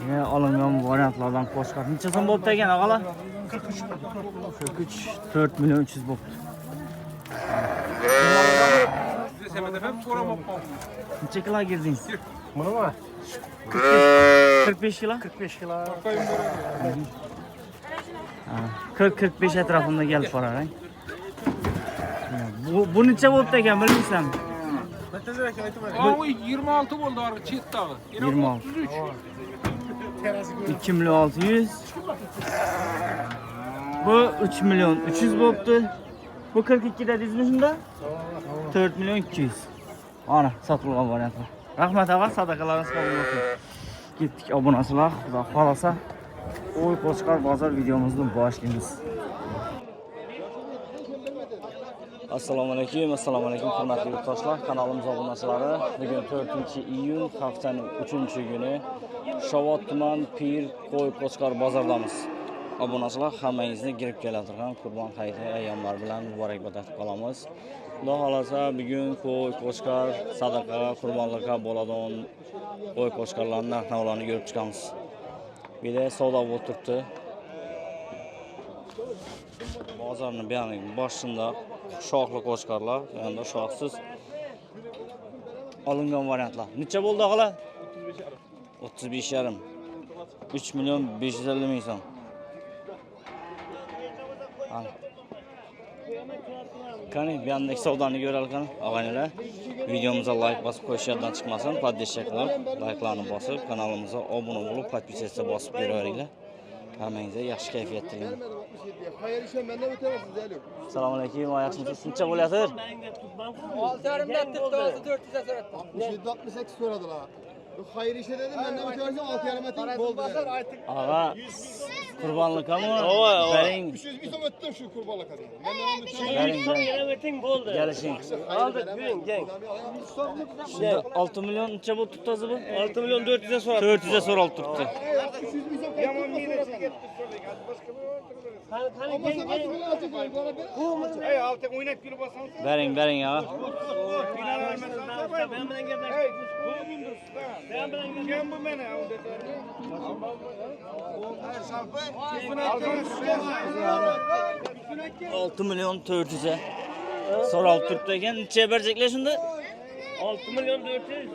Yine alıngan variantlardan Qo'chqor. Necha so'm bo'pti ekan og'alar? 43 4 milyon 300 bo'pti. Necha kilo girdingiz? Bunimi? 45 kilo? 45 kilo. 40-45 etrafında gelip borar. Bu necha bo'pti ekan bilmaysanmi? Ama 26 oldu abi çift dağı. 26. 33. 2 milyon 600. Bu 3 milyon 300 bo'pti. Bu 42 dedinizmi shunda? 4 milyon 200. Ana sotilgan variantlar. Rahmat ağa, sadaqalarınız qabul olsun. Gittik abunasılar, Xudo xolasa. Oy Qo'chqor bozor videomizni boshlaymiz. Assalomu alaykum, hurmatli yurtdoshlar, kanalimiz obunachilari. Bugun 4-iyun, haftaning 3-kuni Shovot tuman Pir Qo'y Qo'chqor bozordamiz. Obunachilar, hammangizni kirib keladigan Qurbon hayiti ayyomlari bilan muborakbod etib qolamiz. Xudo xolasa bugun Qo'y Qo'chqor sadaqa, qurbonlikqa bo'ladigan Qo'y Qo'chqorlarning narx-navlarini ko'rib chiqamiz. Bir de savdo bo'lib turibdi. Bozorning buyoqning boshida shoxli Qo'chqorlar, yonida shoxsiz olingan variantlar. Necha bo'ldi og'alar? 35,5. 3 milyon 550 ming so'm. Qani buyondagi savdoni ko'raylik og'aynilar. Videomizni like bosib qo'yish yoddan chiqmasin. Podpishcha qilib, like'larni bosib, kanalimizga obuna bo'lib, podpishcha bosib ko'raveringlar. Hammangizga yaxshi kayfiyat tilayman. Assalomu alaykum, yaxshimisiz? Necha bo'layotir? 6,5 deb to'g'ri 400 so'ratdi. 768 so'radilar. Bu xayr ish dedim, mendan o'tayotgan 6,5 bo'ldi. Ağa, qurbonlikami? Bering. 300 ming so'm o'tdim shu qurbonlikka dedim. Bering. bo'ldi. Kelishing. Aldık, yürüyün, gel. 6 milyon necha bo'lib turibdi o'zi bu? 6 milyon 400'e so'ratdi. 400'e so'ralib turibdi. 300 ming so'm yomon midasi ketdi. Ey altı oynayıp bir basalım. Bering ağa. Ben bilen gel. Hey, bu gündüz. Ben bilen gel. Kim bu beni? 6 milyon 400'e so'ralib turibdi ekan. Necha bereceklar shunda? 6 milyon 400.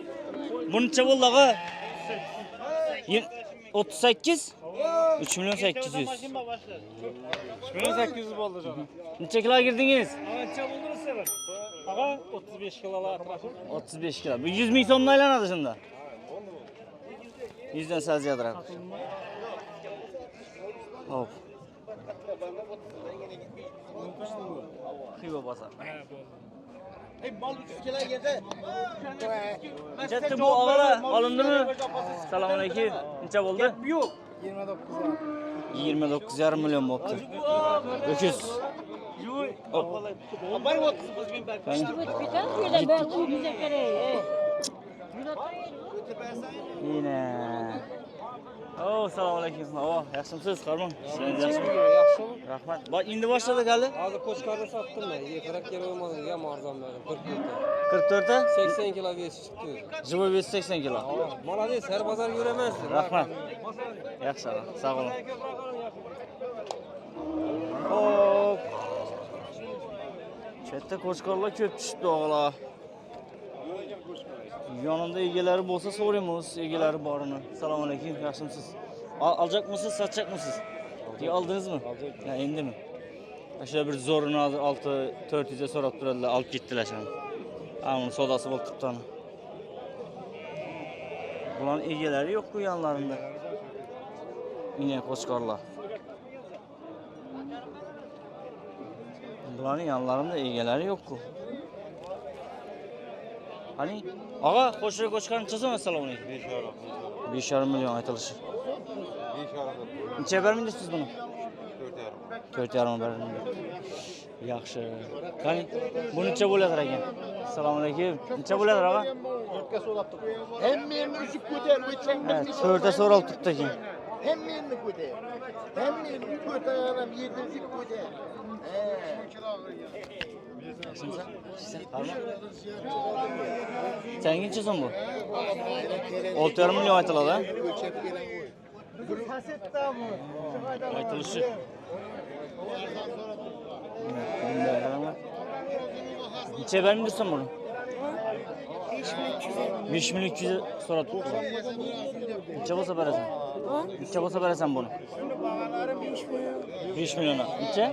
Bu necha bo'ldi ağa? 38 3 milyon 800. 3 milyon 800 oldu canım. Necha kilo girdingiz? Ança buldunuz sen. Ağa 35 kilolar. 35 kilo. Bu 100 ming so'mdan aylanadi shunda. 100 dan sal ziyodroq. Hop. Xiva bosar. Ey mal 300 kilo yedi. Necha bu og'alar olindimi? Assalomu alaykum. Necha bo'ldi? Yok. 29,5 milyon bo'pti. 300. Yine. Oh, assalomu alaykum. Oh, yaxshimisiz, qarmon? Yaxşı. Rahmat. Bak, endi boshladik hali. Hozir Qo'chqorni sotdim men. Yiqirib kelolmadim, ham arzon berdim. 44 ta? 80 kilo vesi chiqdi. Живой вес 80 kilo. Молодец, her bozor yuraman. Rahmat. Yaxshi, sog' bo'ling. Hop. Chetda Qo'chqorlar ko'p tushibdi og'alar. Yonimda egalari bo'lsa so'raymiz, egalari borini. Assalomu alaykum, yaxshimisiz? Alacakmısınız, satacakmısınız? Diye aldınız mı? Alacak. Ya indi mi? Aşağı bir zorunu hazır 400'e sorup durdular, alıp gittiler şimdi. Onun sodası bol tuttanı. Bunların egeleri yok bu yanlarında. Yine Qo'chqorlar. Bunların yanlarında egeleri yok ku. Hani? Ağa, Qo'chqorni çözüm assalomu alaykum. 5,5 milyon aytılışı. Necha bermeysiz bunu? 4,5 bermeysiz. Yaxshi. Qani, bu necha bo'ladir ekan? Assalomu alaykum. Necha bo'ladir ağa? 4 ga so'rab turibdi. Hammani ushib ko'tarib o'tchang. 4ta so'ralib turibdi ekan. Hammani ko'tar. Hammani ko'tararam, 7 ko'tar. Sen necha so'm bu? 6,5 milyon aytiladi. Aytılışı. Bunday qaranglar. Necha bermiyorsun bunu? 5200 so'rab turibdi. Necha bo'lsa berasan? Necha bo'lsa berasan buni? 5 million. Necha?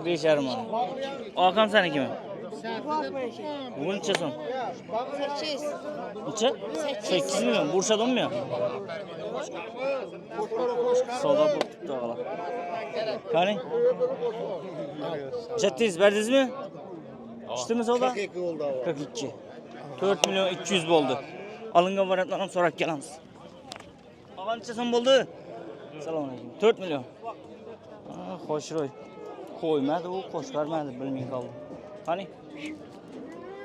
5,5 million. Oqam senikimi? Bu necha so'm? 8. Necha? 8 million. Bursadimi? Savdo bo'libdi og'alar. Qani? Chettiz berdingizmi? Ishdimi savdo? 42 oldu abi. 42. 4 milyon 200 bo'ldi. Alingan variantlarni ham so'rab kelamiz. Qancha so'm bo'ldi? Assalomu alaykum. 4 million. Xo'shro'y. Qo'ymadi u, qo'shqarmadi, bilmay qoldi. Qani?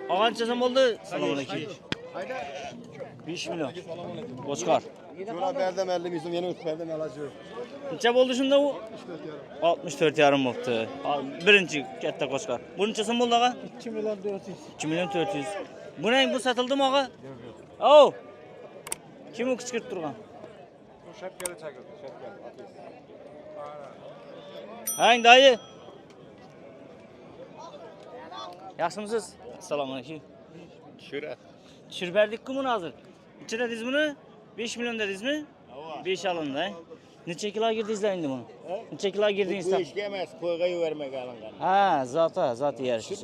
Qancha so'm bo'ldi? Assalomu alaykum. 5 million. Qo'shqar. Şuna berdem 50 milyon, yeni üst berdem alacı yok. Necha bo'ldi shunda u? 64,5 bo'libdi. Birinchi katta qo'shqar. Bu necha so'm bo'ldi og'a? 2 million 400. 2 million 400. Buning bu satildimi og'a? Oh! Kim u qichqirib turgan? Shapkali chaqirdi, shapkali. Hang dayı. Yaxshimisiz? Assalomu alaykum. Tushirib berdik-ku buni hozir. Necha dedingiz buni? 5 million dedingizmi? 5 alindi. Necha kilo girdingizlar endi buni? Necha kilo girdingiz? Bu işe emas, koyga yuvarmak alıngan. Ha, zoti yarışı.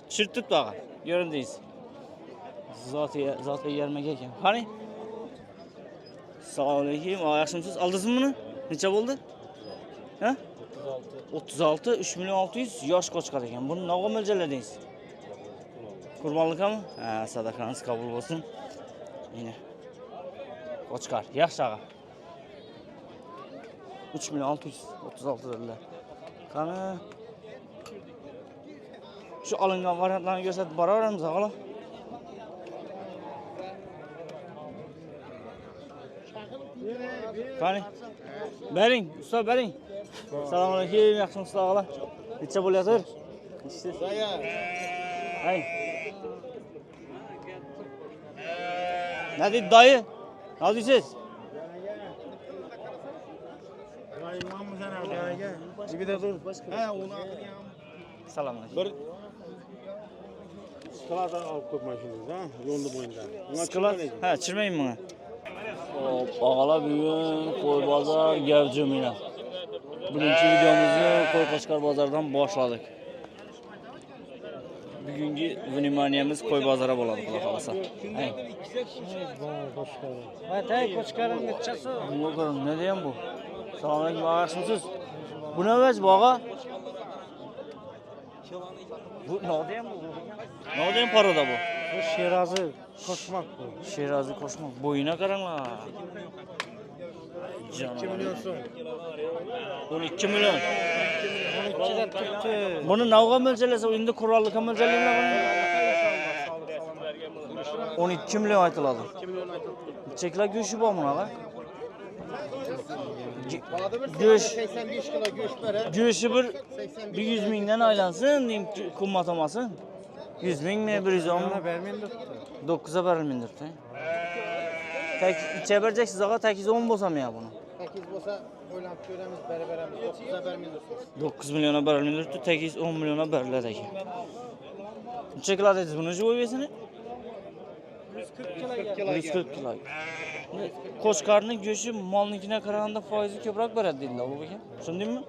Tushirib turibdi og'a. Ko'rindingiz. Zoti yarmaga ekan. Qani? Assalomu alaykum. Yaxshimisiz? Oldingizmi buni? Necha bo'ldi? Ha? 36, 3 milyon 600 yosh qo'chqar ekan. Buni nega mo'ljalladingiz? Qurbonlikmi? Ha, sadaqangiz qabul bo'lsin. Mana. Qo'chqar, yaxshi og'a. 3 milyon 636 dedilar. Qani? Shu olingan variantlarni ko'rsatib boraveramiz og'alar. Qani? Bering, usta bering. Assalomu alaykum, yaxshimisiz og'alar? Necha bo'layotir? Hay. Ne dedi dayı? Ne diyorsunuz? Selam aleyküm. Sıkılardan alıp koymayışınız ha, yolda boyunca. Sıkılar? Ha, çirmeyin bana. Hop, ağalar bugün koy bazar gevcimine. Birinci videomuzu koy Qo'chqar bozordan boshladik. Bugungi vnimaniyamiz koy bozori bo'ladi, xudo xolasa. Hey. Tay Qo'chqarning nechasi? Ne diyeyim bu? Assalomu alaykum, yaxshimisiz? Bu ne vez bu ağa? Bu ne diyeyim bu? Ne diyeyim parada bu? Bu Şirazi koşmak bu. Şirazi koşmak. Boyuna qaranglar. 2 milyon so'm. 12 milyon. 12'den tuttu. Bunu navga mo'ljallasa, endi qurollikka mo'ljallaylar buni. 12 milyon aytiladi. Cheklar go'shi bormi ağa? Go'sh 85 kilo göç bere. go'shi bir 100 mingdan aylansın, deyim qimmat olmasin. 100 mingmi, 110 mi? Vermeyin tuttu. 9'a berilmindirdi. Tek içe vereceksiniz ağa, 810 bo'lsa mı ya bunu? 8 olsa oylap göremiz, beraberemiz. 9'a vermiyorsunuz. 9 milyona berilmindirdi, 810 milyona beriladi ekan. Necha kilo dedingiz buni jo'yesini? 140 kilo. Qo'chqarning go'shi molnikine qaraganda foizi ko'proq beradi deydilar, bu ekan. Tushundingmi?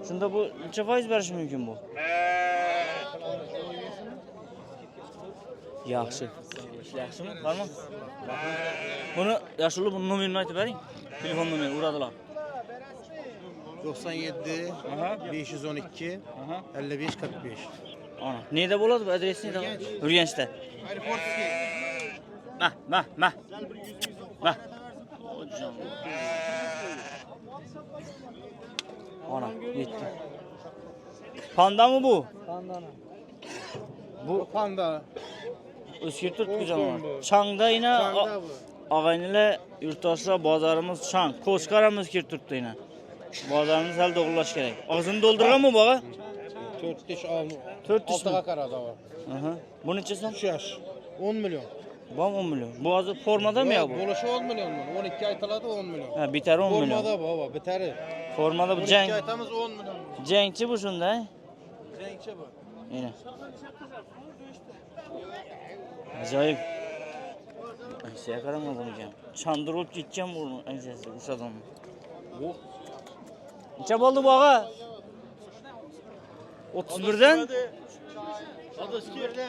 Shunda bu necha foiz berishi mumkin bu? Yaxshi. Yaxshimi? Qarang. Buni Yaşulu bunun nomerini aytib bering. Telefon nomeri uradilar. 97 Aha. 512 Aha. 55 45. Ana, neyde bo'ladi bu adres neyde? Urganchda. Mah. Ana, yetti. Panda mı bu? Pandana. Bu Panda. o'zgartirib turgan. Changda yine Panda bu. ağaynilar, yurtdoshlar bozorimiz chang. Qo'chqarimiz kirib turibdi yine. Bozorimiz hal do'g'irlash kerak. Og'zini to'ldirganmi bu ağa? 4 diş al. 4 dish mi? Altıga karada var. Aha. Bu necha so'm? 3 yaş. 10 milyon. Bu 10 milyon. Bu azı formada mı ya bu? Buluşu 10 milyon mu? 12 aytaladı 10 milyon. Ha, biter 10 milyon. Formada baba biteri. Formada bu 12 cenk. aytamız 10 milyon. Cenkçi bu şunda. Renkçi bu. Yine. Acayip. Enseye karama bunu gel. Çandırılıp gideceğim bunu ensesi bu adamın. Oh. Neçe oldu bu ağa? 31'den Adı skirde.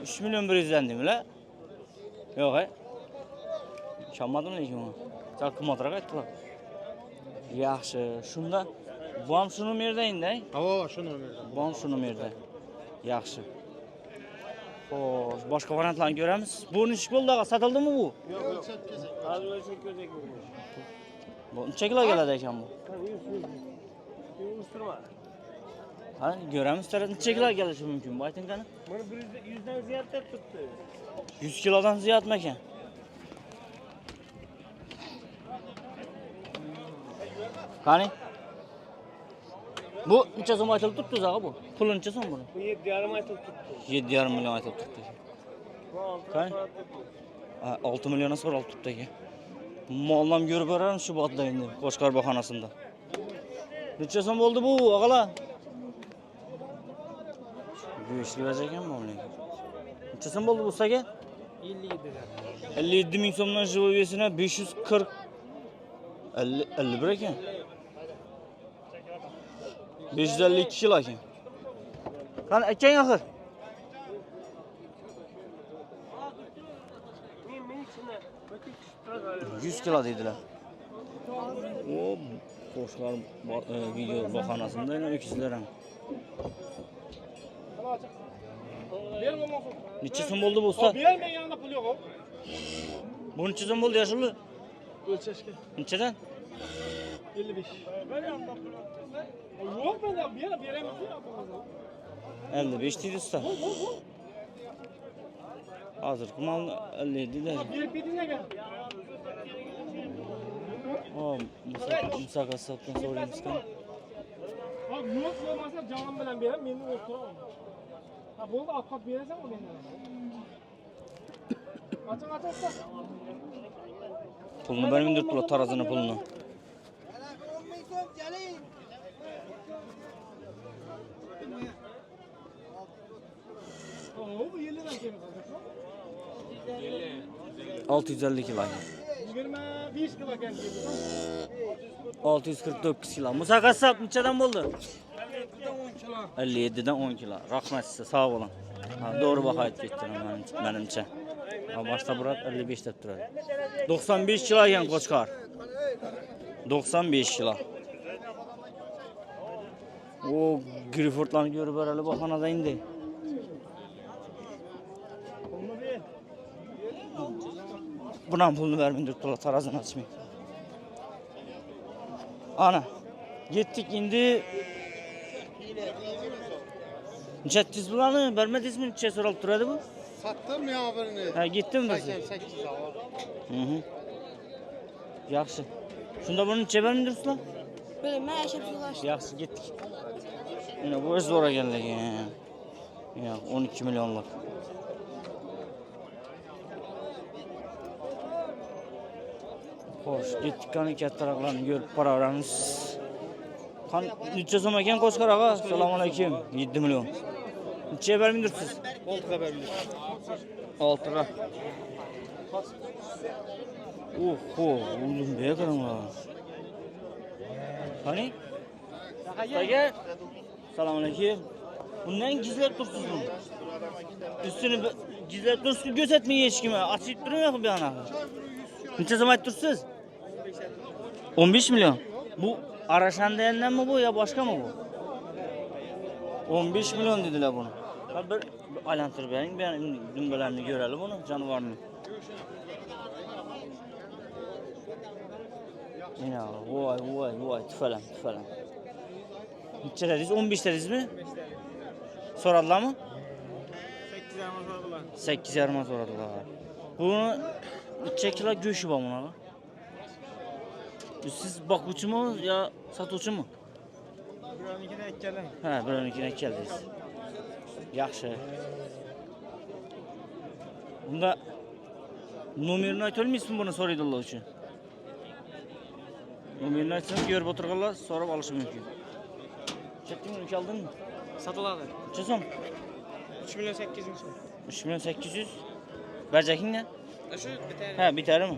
3 milyon 100'den değil mi la? Yok he. Çalmadım ne ki onu? Sal kımmatırak ettiler. Yaxşı. Şunda bu ham şunu merdeyin de. Hava şunu verdim. Bu ham şunu merde. Yaxşı. Xo'sh, boshqa variantlarni ko'ramiz. Bu nechi bo'ldi ağa? Sotildi mi bu? Yok ölçek kesek. Bu necha kilo keladi ekan bu? Ha, ko'ramiz. Necha kilo kelishi mumkin bu ayting qani? Buni 100dan ziyod deb turibdi. 100 kilodan ziyodmi ekan? Qani? Bu necha so'm aytilib turibdi ağa bu? Puli necha so'm buni? Bu 7,5 aytilib turibdi. 7,5 milyon aytilib turibdi. Qani? 6 milyona so'ralib turibdi ekan. Mollam ko'rib beramiz shu botda endi Qo'shqor bog'xonasida. Necha so'm bo'ldi bu og'alar? Go'shtli vaz ekan bu lekin. Necha so'm bo'ldi bu saga? 57 dan. 57 ming so'mdan jivovesine 540 51 ekan. 552 kilo ekan. Qani akang axir? Men shuni 100 kilo deydilar. O Qo'shqor video bog'xonasida yana o'kizlar ham. Necha so'm bo'ldi bu usta? bermang yanında pul yo'q. Bu necha so'm bo'ldi yashilli? O'lchashga Nechadan? 55. Yo'q menda beraman. 55 deydi usta. Hozir mal 50 deydi. Berib ketinglar. O Musa satdan so'raymiz kan. Ha, yo'q bo'lmasa jonim bilan beraman, meni o'tiraman. Ha, bo'ldi, olib qolib berasan u mendan. Qachon. Pulni bermang deb turibdi tarazini pulni. O, bu 50 dan keladi. 650 kilo. 25 kilo ekan. 649 kilo. Musa qassob nechadan bo'ldi? 10 kilo. 57 dan 10 kilo. Rahmat sizga, sog' bo'ling. Ha, to'g'ri baho aytib ketdingiz menimcha. Ha, boshqa birat 55 deb turadi. 95 kilo ekan Qo'chqor. 95 kilo. O Griffordlarni ko'rib berali bog'xonada endi. Bundan pulni bermang deb turibdi, tarazini ochmang. Ana, yetdik endi. Necha tiz bularni bermadingizmi? Necha so'ralib turadi bu? Sattım ya birini. Ha, gitdimi biz? 88 var. Hı. Yaxshi. Shunda buni necha bermang deyapsizlar? Bilmem, yaşam sulaştı. Yaxshi, ketdik. Mana bu zo'r ekanligi. Yo'q, 12 millionlik. Xo'sh, ketdik qani kattaroqlarni ko'rib boraveramiz. Qani necha so'm ekan Qo'chqor og'a? Assalomu alaykum. 7 million. Necha bermang deyapsiz? 10 ga berildi. 6 ga. Oho, oğlum be karama. Hani? Saga. Selamünaleyküm. Bundan gizlep dursunuz bunu. Üstünü gizlep dursun gözetmeyin hiç kime. Açıp duruyor mu bir ana? Neçe zaman dursunuz? 15 milyon. Bu Araşan değenden mi bu ya başka mı bu? 15 milyon dediler bunu. Bir aylantır verin. Ben dümbelerini görelim bunu, canavarını. Yine vay tüfelem. Neçe dediniz? 15 dediniz mi? Soradılar mı? 8,5 soradılar. Bunu neçe kilo göğüşü var buna? Siz bakıcı mı ya satıcı mı? Birovnikini aytganlar. Ha, birovnikini aytgandingiz. Yaxshi. Bunda Numerini ayta olmaysizmi buni so'raydilar uchun? Numerini aytsangiz ko'rib o'tirganlar so'rab olishi mumkin. Chetdingmi, uka oldingmi? Sotiladi. Necha so'm? 3.800.000 so'm. 3.800.000. Barjakingni? Shu bitadi. Ha, bitarimi?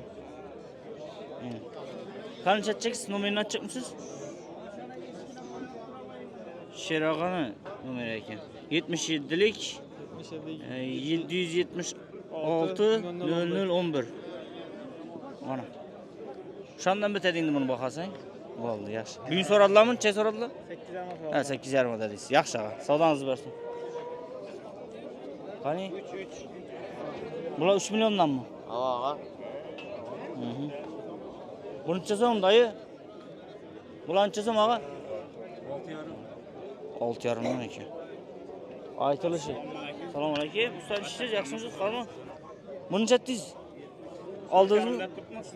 Qancha aytacaqsiz? Numerini aytacaqmisiz? Sherog'ani nomeri ekan. 77lik 776 0011. Mana. Shundan bitadingni buni bahasang. Bo'ldi, yaxshi. Bugun so'radilarmi? Necha so'radilar? 8.5. Ha, 8.5 dedingiz. Yaxshi ağa. Savdangizni bersin. Qani? 3. Bular 3 milliondanmi? Ha, ağa. Bu necha so'm dayı? Bular necha so'm ağa? 6.5 million ekan. Aytilishi. Assalomu alaykum. Usta ishsiz, yaxshimisiz? Qani? Buni necha aytdingiz? Oldingizmi?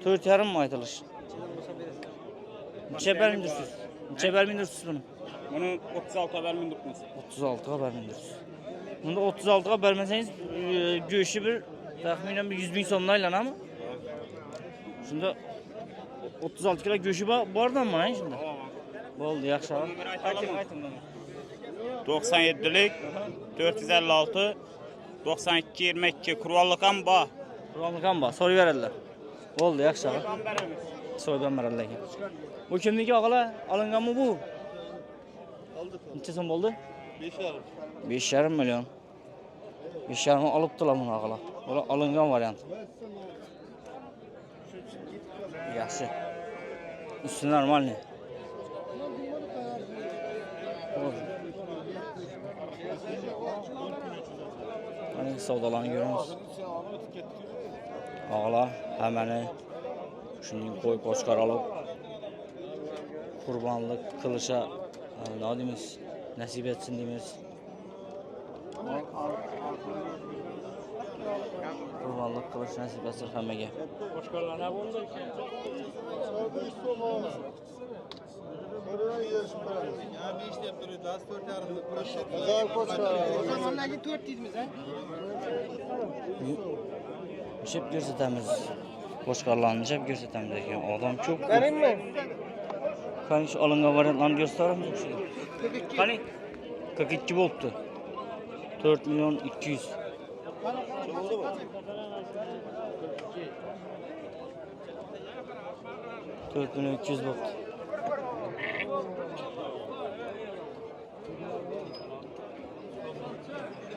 4.5 mi aytilishi? Necha bermindirsiz? Necha bermindirsiz buni? Bunu 36 ga bermindirmiz. 36 ga bermindirsiz. Bunda 36 ga bermesangiz, go'shi bir taxminan 100 ming so'mdan aylanami? Shunda 36 kilo go'shi bordan mana shunda. Bo'ldi, yaxshi. Ayting. 97lik 456 92 22 kurvallık ham bor. Qur'onlik ham bor, so'rab beradilar. Bo'ldi, yaxshi. So'ydan beradilar ekan. Bu kimniki og'alar? Olinganmi bu? Aldık. Necha so'm bo'ldi? 5.5. 5.5 million. 5.5 olibdilar buni og'alar. Bular olingan variant. Yaxshi. Üstü normalni. Hani savdolarni görüyoruz. Ağlar hemen şunun koy koçkar alıp kurbanlık kılışa ne diyemiz nasip etsin diyemiz. Kurbanlık kılıç nasip etsin hemege. Boshqalar ne bo'ldi? Jep görsatamiz. Boshqalarni jep görsatamiz ekan. Odam ko'p. Qani shu olingan variantlarni gösteramiz shu. Qani 42 bo'libdi. 4 milyon 200. Dört milyon 200 bo'libdi.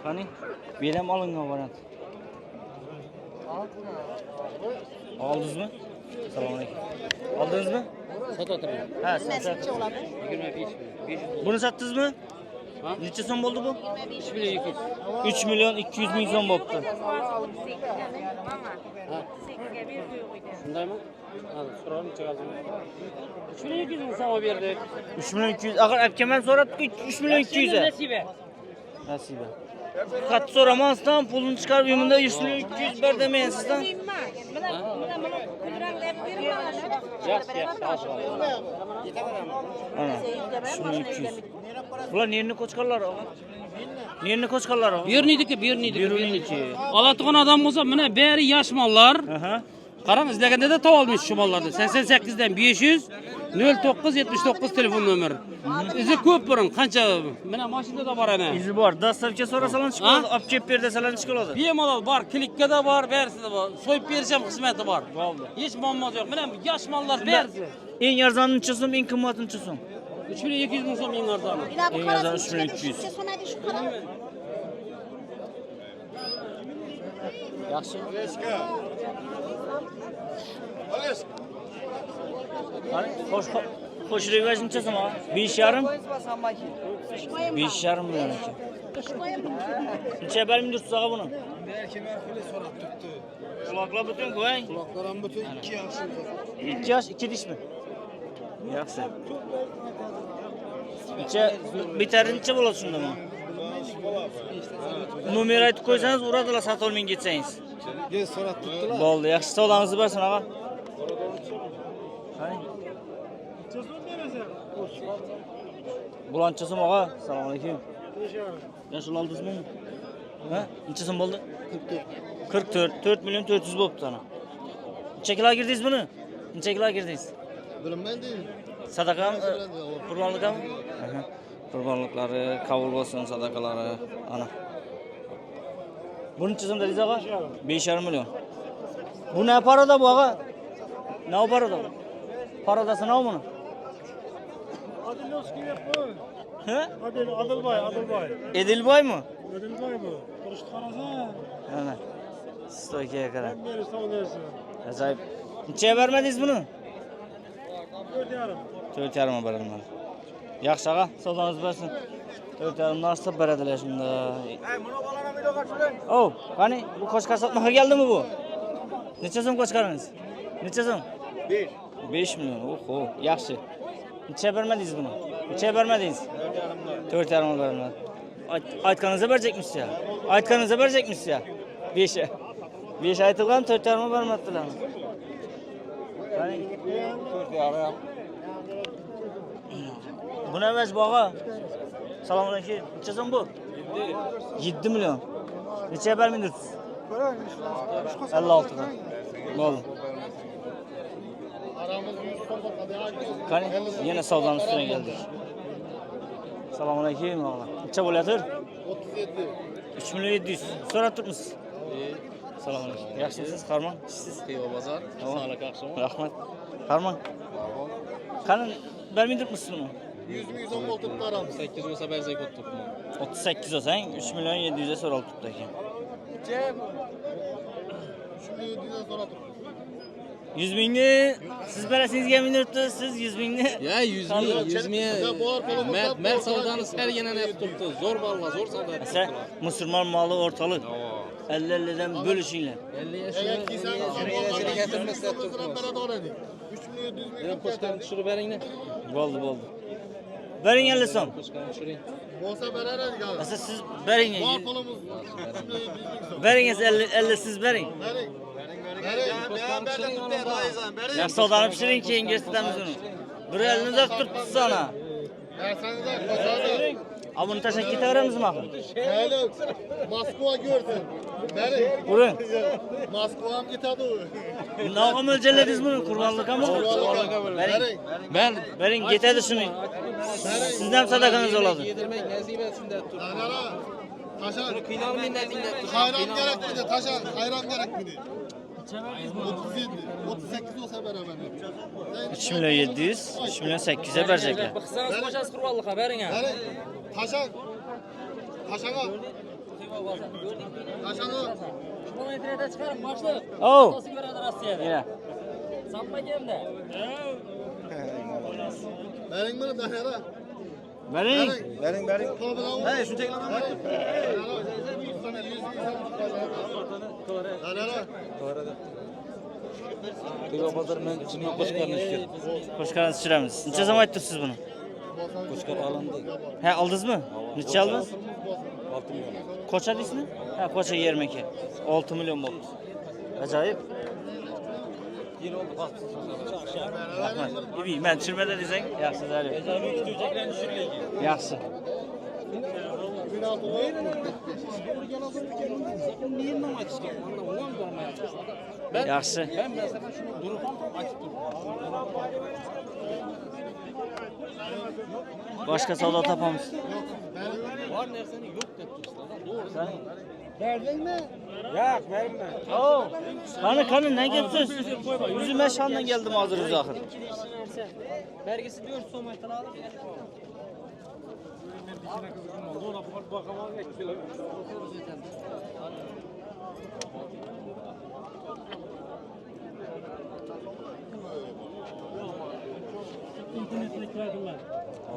Qani beram olingan variant. Oldingizmi? Assalomu alaykum. Oldingizmi? Sotadim. Ha, siz 25. Buni sotdingizmi? Necha so'm bo'ldi bu? 3.200. 3 milyon 200 ming so'm bo'libdi. Shundaymi? Ha, so'raymi chiqazim. 3.200 savol berdik. 3 milyon 200. Axir akkaman so'ratdik 3 milyon 200 'a. Nasiba. Nasiba. Qat so'ramasdan pulni chiqarib yemunda 3 milyon 200 ber demeyin sizdan. Yaxshi, yaxshi. Ana. 3 milyon 200. Bular nerini ko'chqanlar og'a? Nerini ko'chqanlar og'a? Bernidiki, Bernidiki. Oladigan odam bo'lsa, mana bari yosh mollar. Aha. Qarang, izlaganda da topa olmaysiz shu mollarni. 88 dan 500 0979 telefon nomeri. Izi ko'p burin, qancha? Mana mashinada bor ana. İzi bor. Dastavka so'rasalar chiqadi, olib kelib ber desalar chiqadi. Bemalol bor, klikka da bor, barisida bor. So'yib berishim xizmati bor. Bo'ldi. Hech muammo yo'q. Mana yosh mollar berisi. Eng arzoni necha so'm, eng qimmati necha so'm? 3200 ming so'm eng arzoni. Eng arzoni 3200. Yaxshi. Qani, qo'sh rivoj necha so'm? 5.5. 5.5 million ekan. Necha bermindirsiz og'a buni? Quloqlar butun qo'ying. Kulaklarım bütün 2 yaş. 2 yosh, 2 dishmi? Yaxshi. Necha bitarincha bo'ladi shunda buni? Nomer aytib qo'ysangiz, uradilar sotolmay ketsangiz. Gel sorat tuttular. Bo'ldi, yaxshi savdangizni bersin og'a. Qani? Bulancha so'm og'a. Assalomu alaykum. Yashil oldingizmi? Ha? Necha so'm bo'ldi? 44. 4 milyon 400 bo'libdi ana. Necha kilo girdingiz buni? Necha kilo girdingiz? Bilmem değil. Sadaqami, qurbonlikami? Qurbonliklari, qabul bo'lsin sadaqalari. Ana. Buni chizim dedingiz og'a? 5,5 million. Bu ne paroda bu ağa? Ne o paroda? Parodası ne o bunun? Adilowski bu. He? Adilboy. Edilboy mu? Adilboy bu. Turishni qarasa, Ana. Stoykaga qara. ham beri savdosi. Ajoyib. Nechaga bermadingiz buni? 4,5. 4,5 berilmadi. Yaxshi ağa, savdongiz bo'lsin. 4,5 dan oshsa beradilar shunda. Oh, qani bu qo'chqar sotmoqqa keldimi bu? Necha so'm qo'chqaringiz? Necha so'm? 5. 5 million. Oho, yaxshi. Necha bermadingiz buni? Necha bermadingiz? 4,5 berilmadi. Aytganingizda berajekmisiz ya? Aytganingizda berajekmisiz ya? 5. 5 aytilgan 4,5 bermadilar. Qani 4,5. Bu ne vəz bağa? Salam aleyküm. Neçə so'm bu? 7 million. Neçəyə vermiyorsunuz? 56'dan. Oldu. Qani, yine savdanın üstüne geldik. Salam aleyküm oğlan. Neçə bo'ladır? 37. 3 milyon 700. So'rab turibsiz. Salam aleyküm. Yaxshimisiz, Qarmon? Siz Xiva bozor. Sağlık akşamı. Rahmat. Qarmon. Qani, bermay turibsiz buni? 100 ming so'm oltib aram. 8 bo'lsa berzak o'tib. 38 olsang 3 million 700'e so'ralib turibdi ekan. 3 ming 700 so'ratib. 100 mingni siz berasingizga minutda siz 100 mingni. Ya 100 ming. Mert savdanı sergenen hep tuttu. Zor valla zor savda. Sen Müslüman malı ortalık. 50'den bölüşünler. 50 Eğer yaşında. kiysen Yine getirmezse 3 ming 700 ming. Ben koşkarını düşürüp verin ne? Oldu. Verin 50 so'm. Koşkarını düşüreyim. Olsa bereriz abi. Mesela siz verin. Var pulumuz. 3 ming 700 ming so'm. Veriniz 50 siz verin. Verin. Koşkarını düşüreyim oğlum bana. Ya savdanı pişirin ki İngilizce'den onu. Bir elinize tuttu sana. Versenize koşarız. Abi bunu taşak git öğreniriz mi akı? Hele Moskva görsün. Verin. Vurun. Moskva'm gitadi o. Ne akım ölçelediniz bunu? Kurbanlık ama. Verin. Verin getirdi şunu. Sizden sadakanız oladı. Yedirmek nezip etsin de tut. Anara. Taşan. Kıynalı minnetin de tut. Hayran gerek miydi? Taşan. Hayran gerek miydi? 37. 38 olsa beraber. 3 milyon 700, 3 milyon 800'e verecekler. Baksanız koşas kurvallık verin ya. Verin. Taşan. Taşan'a. Taşan'a. Bunu internete çıkarın başlık. Oh. Nasıl göredir Asya'da? Yine. Sanma gemde. Verin bunu Anara. Verin. Verin. Hey şu tekrar ver. Anara. Kıyva pazarının içine koşkarını düşür. Hoş süremiz. Neçe zaman ettik siz bunu? Koşkar alındı. He aldınız mı? Neçe aldınız? 6 milyon. Koça değilsin mi? He Koça 22. 6 milyon oldu. Acayip. Yeni oldu bak. Rahmat. İyi, ben çürmede diyecek. Yaxşı zəli. Yaxşı. Yaxşı. Ben mesela şunu durup açıp dur. Başka savda tapamız. Var nerseni yok dedi. Doğru. Verdin mi? Yok, verme. Oo. Kanı ne gepsiz? Yüzüme şandan geldim hazır uzakır. Vergisi 4 so'm aytıladi.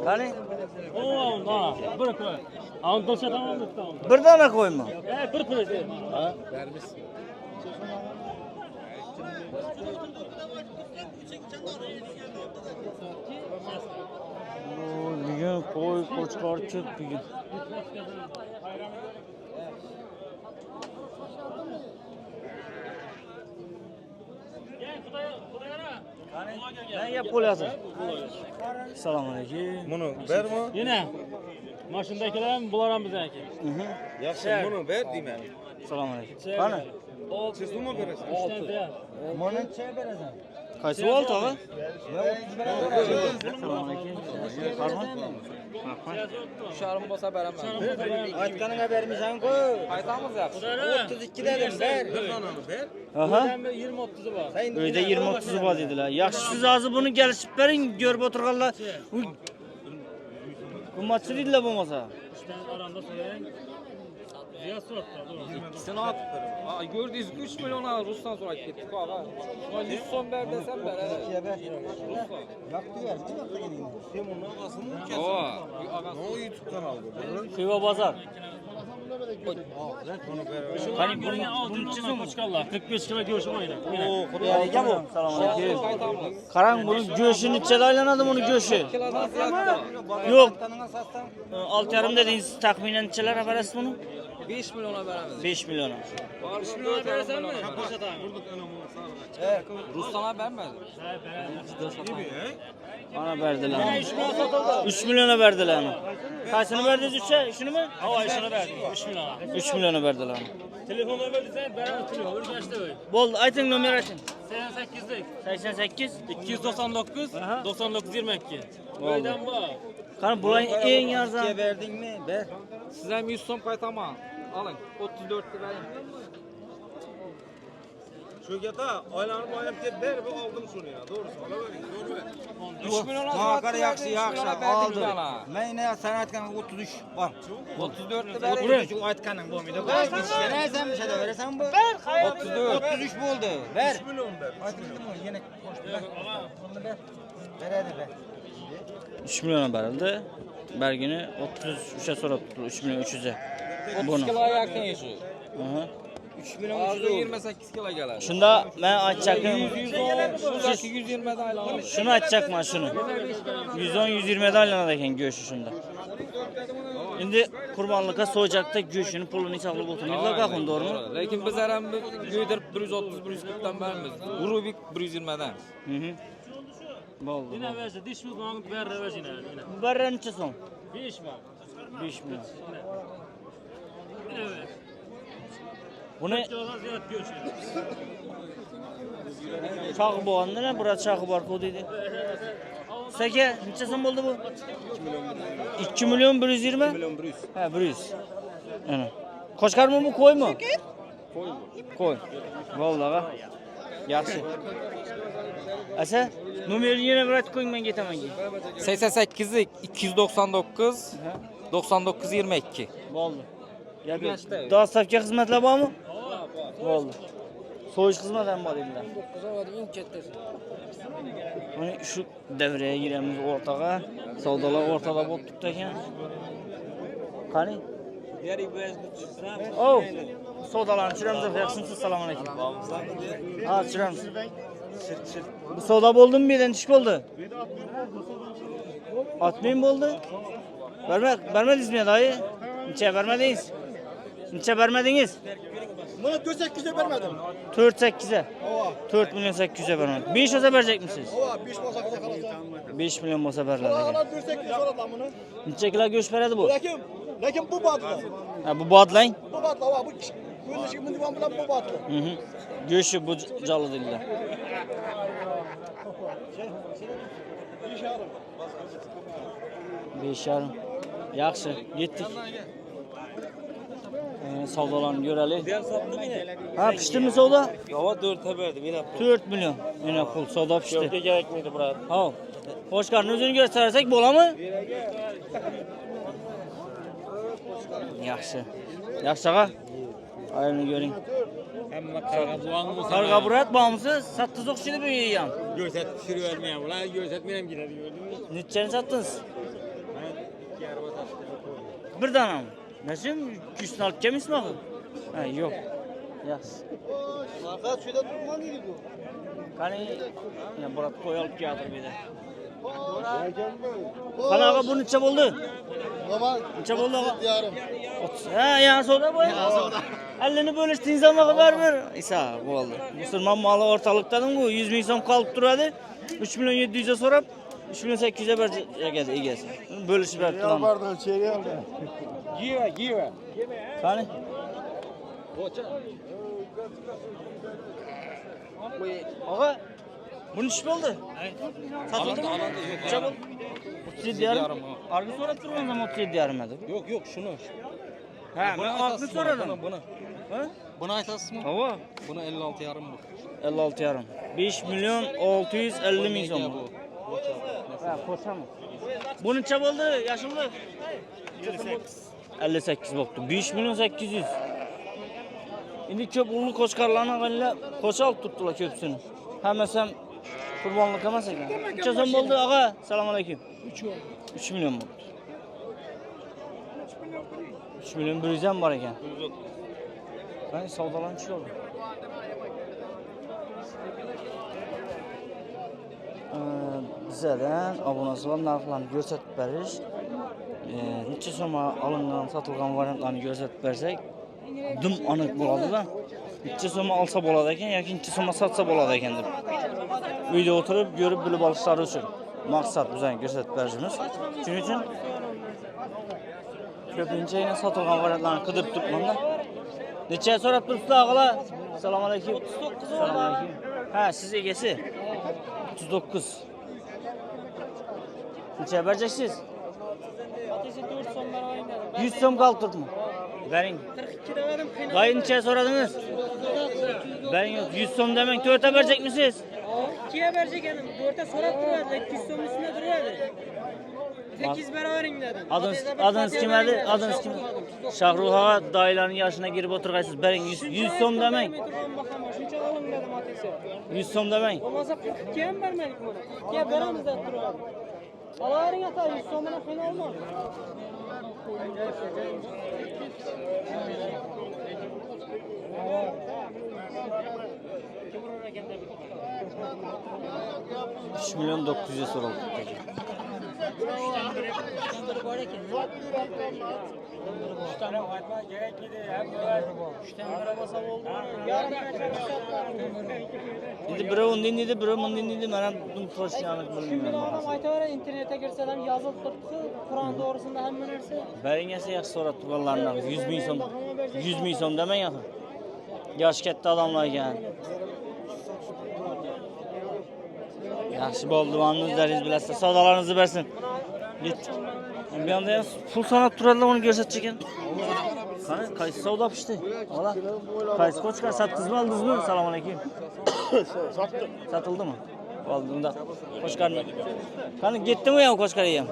Kanı Oo, da. Bir koy. Anadolu tamam mı? Tamam. bir tane koyma. Bir koy. Ha, vermiş. Bugün koy koçkar çok bugün. Ben yap koyasın. Selamünaleyküm. Bunu verme. Yine. Maşındakiler mi bular bizdenki? Yaxşı, bunu ver deyim. Selamünaleyküm. Kanı Qaysi olti ağa? Şarım bolsa beraman. Aytganыңа bermeysen-ku. Aytamiz ya. 32 dedim ber. Aha. 20-30'u var. Öydə 20-30'u var dediler. Yaxşı siz azı bunu gəlişib berin, görüb oturğanlar. Qımmatçı deyirlər bu masa. İşte aramda söyleyen. Ziyad suratlar. İkisini attılar. Aa, gördünüz 3 milyona Rus'tan sonra gittik ağa. 100 son ver desem ber. Rus'tan. Xiva bazar. Hani bunun için mi çıkarlar? 45 kilo göğsü oyna. Aleyküm selamünaleyküm. Qarang bunun göğsü neçədə aylanadı bunun göğsü? Kilodan ziyad. Yox. Tanına satsam 6,5 dediniz təxminən neçələrə verəsiz bunu? 5 milyona veremiz. 5 milyona. 5 milyona versen mi? Rus'tan vermez. Ana verdilər. 3 milyona verdilər onu. Kaçını verdiniz 3'e? Şunu mu? Hava işine verdim. 3 milyon. 3 milyona verdilər onu. Telefonu verdiysen ben oturuyor. Örgeçte öyle. Boldu, aytın nömer aytın. 88'lik. 88. 299. Aha. 99 22. Vallahi. Öyle bu. Kanı bulayın en yarzan. Verdin mi? Ver. Size 100 son kaytama. Alın. 34 verin. Şöketa aylanıp aylanıp ver ve aldım şunu ya. Doğrusu alaverin. Doğru ver. 3 milyona Makara yaxşı aldı. Aldı. Men ne sen aytganing 33 var. 34 de 33 verin. aytganing bo'lmaydi. Versen bir şey de veresen bu. 34. 33 bo'ldi. Ver. 3 milyon ver. Aytdingmi? Yine bunu ver. Ver hadi ver. 3 milyona verildi. Bergini 33'e sonra tutuldu. 3 milyon 300'e. 30 kilo yakın yaşı. Aha. 3 milyon 300 28 kilo gelir. Şunda ben açacaktım. 110, 120 de aylanır. Şunu açacak mı şunu? 110-120 aylanadayken göğüşü şunda. Şimdi kurbanlığa soğuyacakta göğüşünün pulunu hiç alıp oturmuyorlar kalkın doğru mu? Lakin biz her an göydirip 130-140'dan vermiz. Urubik 120'den. Hı hı. Oldu. Yine verse diş mi kulağını ver ver yine. Barra neçə son? 5 var. 5 milyon. Yine ver. Bunu Kilodan ziyad göğsü. çağı boğandı ne? Bura çağı var koduydu. Seke neçə son oldu bu? 2 milyon 120? 2 milyon 100. He 100. Yani. Koşkar mı bu koy mu? Koy. Koy. Vallahi. Yaxşı. Asa numarayı yine bırak koyun ben getemem ki. 88'lik 299 99 22. Vallahi. Ya daha stavka hizmetler var mı? Vallahi. Soğuş hizmet hem var dediler. Hani şu devreye giremiz ortağa. Savdalar ortada bozduktaken. Hani? Oh. Savdalarını çüremiz de yaksın siz selamünaleyküm. Ha çüremiz. Bu savda oldu mu birden düşük oldu? Atmayın oldu. Vermediniz mi dayı? Niçe vermediniz? Niçe vermediniz? Buna 4-8'e vermedim. 4-8'e. 4 milyon 800'e vermedim. 5 olsa verecek misiniz? Ova 5 olsa kadar kalacak. 5 milyon olsa verirler. Hala 4-8 sonra da bunu. Niçe kila göç veredi bu? Lakin bu batlı. Ha, bu badlayın. Bu batlı ova bu. Bunun için bunu divan bulan bu batlı. Hı hı. Göçü bu calı değiller. Beş yarım. Yaxşı, gittik. Savdalarını görelim. Ha pişti mi savda? Hava 4'e verdim yine. 4 milyon. Yine pul savda pişti. Köfte gerek miydi bura? Ha. Hoş geldin. Özünü göstersek bola mı? Yaxşı. Yaxşı ağa. Ayını görün. Ama karga buğanımı Karga burat bağımsız sattınız okşuydu bir yiyen. Gözet sürüvermeyen ulan gözetmeyen gider gördün mü? Neçeni sattınız? Bir tane mi? Nasıl? Küsün alıp kemis mi ağı? Ha yok. Yaxşı. Arka şurada durman değil bu. Hani ya burat koy alıp geldir bir de. Hani ağa bu neçe oldu? Baba. Neçe oldu ağa? Yarım. Ha ya soda bu ya. Elini bölüştüğün zaman haber ver. İsa bu oldu. Müslüman malı ortalıktadır bu. 100 bin som kalıp duradı. 3 milyon 700'e sorap 3 milyon 800'e verecek egesi. Bölüşüp verdi lan. Bardan çeyreği aldı. Give. Hani? Ağa, bunun iş mi oldu? Satıldı mı? Kaça oldu? 37 yarım. Argı sorup durman zaman 37 yarım edi. Yok şunu. Ha, ben argı soradım. Bunu. Ha? Buna aytasız mı? Hava. Buna 56 yarım bu. 56 yarım. 5 milyon 650 bin so'm. bu. Ha, ko'rsa mı? Bunun necha bo'ldi? Yaşıllık? 58 bo'pti. 5 milyon 800. Endi ko'p ulug' qo'chqarlarni avvallab qo'sha olib turibdilar ko'psini. Hammasi ham qurbonlik emas ekan. Necha so'm bo'ldi, og'a? Assalomu alaykum. 3 milyon bo'ldi. 3 milyon 100 ham bor ekan. Ben savdolanmış oldu. Bizden abonesi var, narxlarını gösterip beriş. Neçə soma alıngan, satılgan variantlarını gösterip bersek, dım anık boladı da. Neçə soma alsa boladı eken, yoki neçə soma satsa boladı eken deb. Uyda oturup görüp bilip alışları üçün maksat bizden gösterip berişimiz. Çünkü için köpünce yine satılgan variantlarını kıdırıp tutmamda. Neçə sorab turibsiz ağalar? Assalomu alaykum. 39 oldu. Ha, siz egesi. 39. Neçə vereceksiniz? 4 so'm beraber 100 so'm kaldı tutma. Verin. 42 de verdim. Dayı neçə soradınız? Verin yok. 100 so'm demek 4'e verecek misiniz? 2'ye verecek hanım. 4'e sorak duruyordu. 200 so'm üstüne duruyordu. 8 beraberin dedim. Adınız kim edi? Adınız kim? Şahruh ağa dayıların yaşına girip oturgaysınız. Verin 100 so'm demek. Şuncha alın dedim atesi. 100 so'm demek. Olmasa 42'ye mi vermedik bunu? 42'ye veremiz de duruyordu. Alaverin ata 100 so'muna fena olmaz. Üç milyon 900 soruldu. Şimdi biri onu dinledi, biri onu dinledi. Ben bunu toşyanlık Şimdi bilmiyorum. adam aytaveren internete girseler yazılıp turibdi. Kur'an doğrusunda hamma narsa. Berin ese yaxshi so'rabdi bolalardan. 100 ming so'm. 100 ming so'm demang axir. Yoshi katta odamlar ekan. Yaxshi bo'ldi, o'zlaringiz bilasizlar. Savdolarınızı bersin. Yetdik. Bir anda ya pul sanab turadilar, onu ko'rsatchi ekan. Qani, qaysi savdo pishdi? Ola. Qaysi qo'chqar satdingizmi, oldingizmi? Assalomu alaykum. Satdim. Satildimi? Bo'ldi, unda qo'chqarni. Qani, ketdimi ham qo'chqari ham?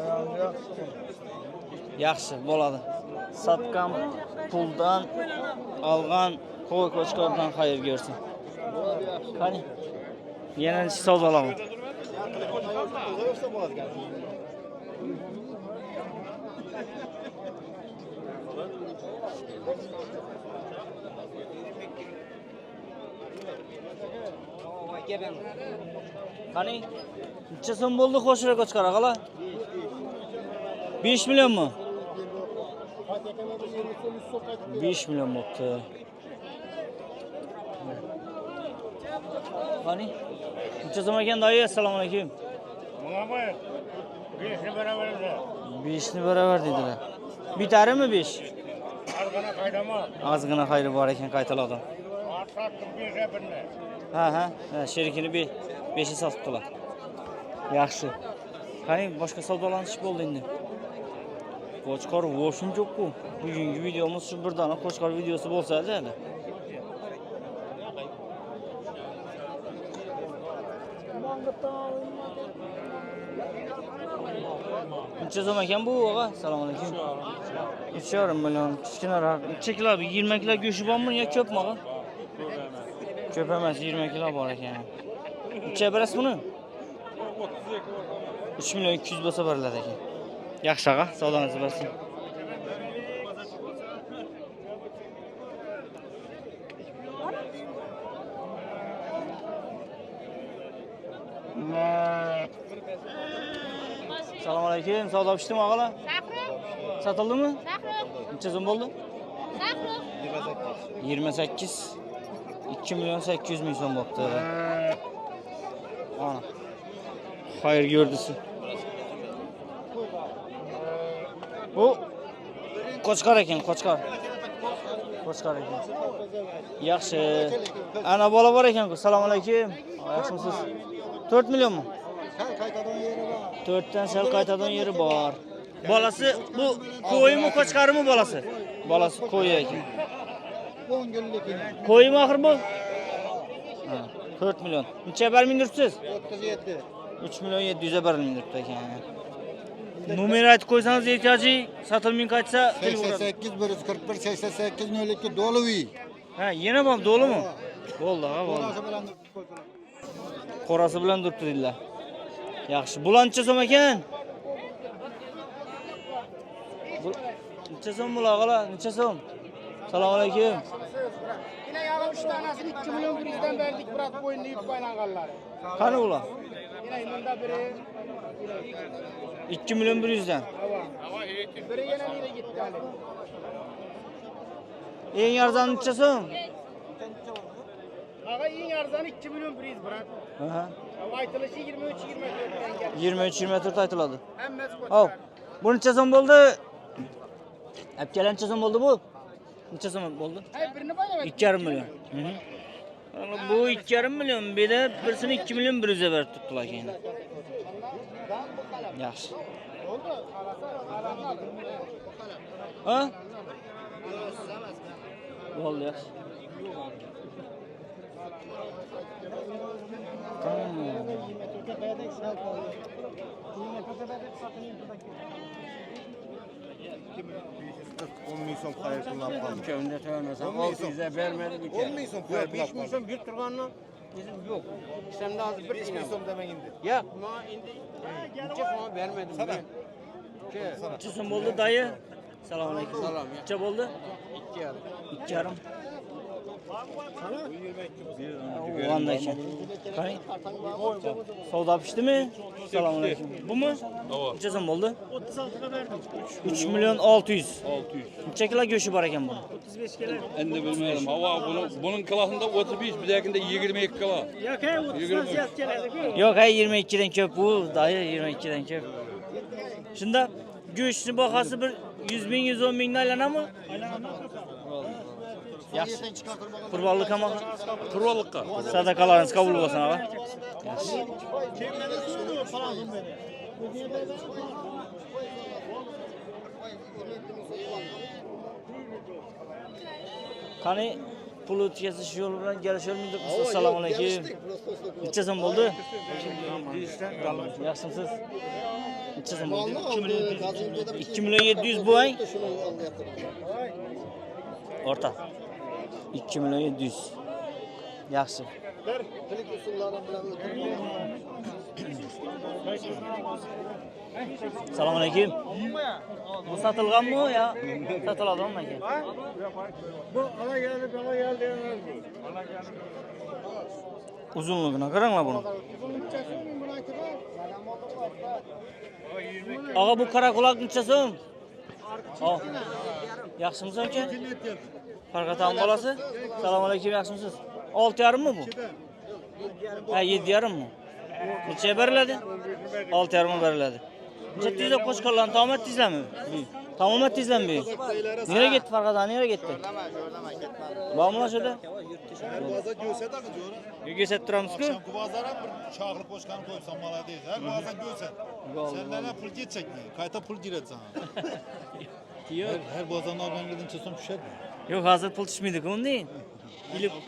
Yaxshi bo'ladi. Satgan puldan algan qo'y qo'chqardan xayr ko'rsin. Qani. Yana necha savdolarim? Qani? Necha so'm bo'ldi qo'shira qo'chqar og'alar? 5 milyon mu? 5 milyon bo'pti. Qani? Necha so'm ekan dayı? Assalomu alaykum. Mana 5'ni beraber de. 5'ni beraber dediler. Bitarimi 5? Argana kaydama. Azgına xayri bor ekan qaytaladim. Sattım 5'e birine. Ha, sherikini 5'e satdılar. Yaxshi. Qani boshqa savdolanish bo'ldi endi. Qo'chqor voshim yo'q-ku. Bugungi videomuz shu bir dona qo'chqor videosi bo'lsa-da hali. Necha so'm ekan bu og'a? Assalomu alaykum. 3,5 million. Kichkinaroq. Necha kilo? 20 kilo go'shi bormi yo ko'pmi og'a? Ko'p emas, 20 kilo bor ekan. Necha berasiz buni? 3 milyon 200 bo'lsa beriladi ekan. Yaxshi og'a, savdoningizni bersin. Assalomu alaykum. Savdo pishdimi og'alar? Satildimi? Necha so'm bo'ldi? 28. 2 milyon 800 ming so'm bo'pti. Ana. Xayr gördüsü. Bu qo'chqar ekan, qo'chqar. Qo'chqar ekan. Yaxshi. Ana bola bor ekan-ku. Assalomu alaykum. Yaxshimisiz? 4 millionmi? Sal qaytadan yeri bor. 4 dan sal qaytadan yeri bor. Bolasi bu qo'ymi, qo'chqarmi bolasi? Bolasi qo'y ekan. 10 günlük yine. Qo'ymi axir bu? Ha, 4 million. Necha bar mindirsiz? 37. 3 million 700 bar mindiribdi ekan. Nomer aytib qo'ysangiz ehtiyoji sotilmay qaytsa telefon. 88 141 88 02 Doluvi. Ha, yana bor, do'limi? Bo'ldi, ha, bo'ldi. Orası bilan Qorasi bilan turibdi dedilar. Yaxshi. Bulancha so'm ekan? Necha so'm bo'lag'ala? Necha so'm? Assalomu alaykum. Yine yağı 3 tanesini 2 milyon birden verdik bırak boyunlu yük baylangarları. Qani ular? Yine bunda biri 2 million 100 dan. biri yine yine gitti hani. Eng arzon necha so'm? Ağa en arzanı 2 milyon 100 bırak. Aha. Aytılışı 23-24'den geldi. 23-24 aytiladi. Emmez Hop. Bu necha so'm bo'ldi? Apkalar necha so'm bo'ldi bu? Necha so'm bo'ldi? Hayır birini baylamak. 2,5 million. Bu 2,5 million, bir de birisini 2 million 100 ga berib turibdilar keyin. Yaxshi. Oldu. Aranı aldım. Ha? Bo'ldi, yaxshi. Köyünde tövmesen 600'e vermedik iki. 10 milyon koyar. 5 milyon bir turganla bizim yok. Sen de az bir 5 milyon demek indi. Ya ma indi. Neçe falan vermedim. Sana. Necha so'm bo'ldi dayı? Assalomu alaykum. Salom. Necha bo'ldi? 2,5. 2,5. Uyg'onda ekan. Qarang. Savdo pishdimi? Assalomu alaykum. Bumi? Necha so'm bo'ldi? 36 ga verdim. 3 million 600. Necha kilo go'shi bor ekan buni? 35 kere. Endi bilmedim. Hava bunun klasında 35, bir dakikinde 22 kilo. Yok hey 30'dan ziyad keladi. Yo'q, hay 22 dan ko'p bu, dayı 22 dan ko'p. Shunda go'shtni bahasi bir 100 ming, 110 mingdan aylanami? Yaxshi. Qurbonlik ham Kurvallıkka. sadaqalaringiz qabul bo'lsin, ava. Yaxshi. Qani pul o'tkazish yo'li bilan kelisholmaydi. Assalomu alaykum. Necha so'm bo'ldi? Yaxshimisiz? Necha so'm bo'ldi? 2 million 700 bu ay. O'rta. 2 million 700. Yaxshi. Assalomu alaykum. Bu sotilganmi yo? Sotiladimi aka? Bu ala geldi. Uzunligini qaranglar buni. Ağa bu qara quloq necha so'm? Hop. Yaxshimisiz aka? Farqatan bolasi? Assalomu alaykum, yaxshimisiz? 6,5 mi bu? Ha, 7,5 mi? Necha beriladi? 6,5 beriladi. Necha tezda qo'shqonlarni tamom etdingizlarmi? Tamom etdingizlarmi? Nereye gitti Farqatan? Nereye gitti? Bormi shuda? Her baza göğset akı diyor. Göset turamız-ku? Akşam kubazlara bir çağırıp koşkanı koysan bana değil. Her baza göğset. Senden ne pul geçecek mi? Kayta pul girer sana. Her bazanın organizasyon çesom düşer mi? Yo'q, hozir pul tushmaydi-ku undan.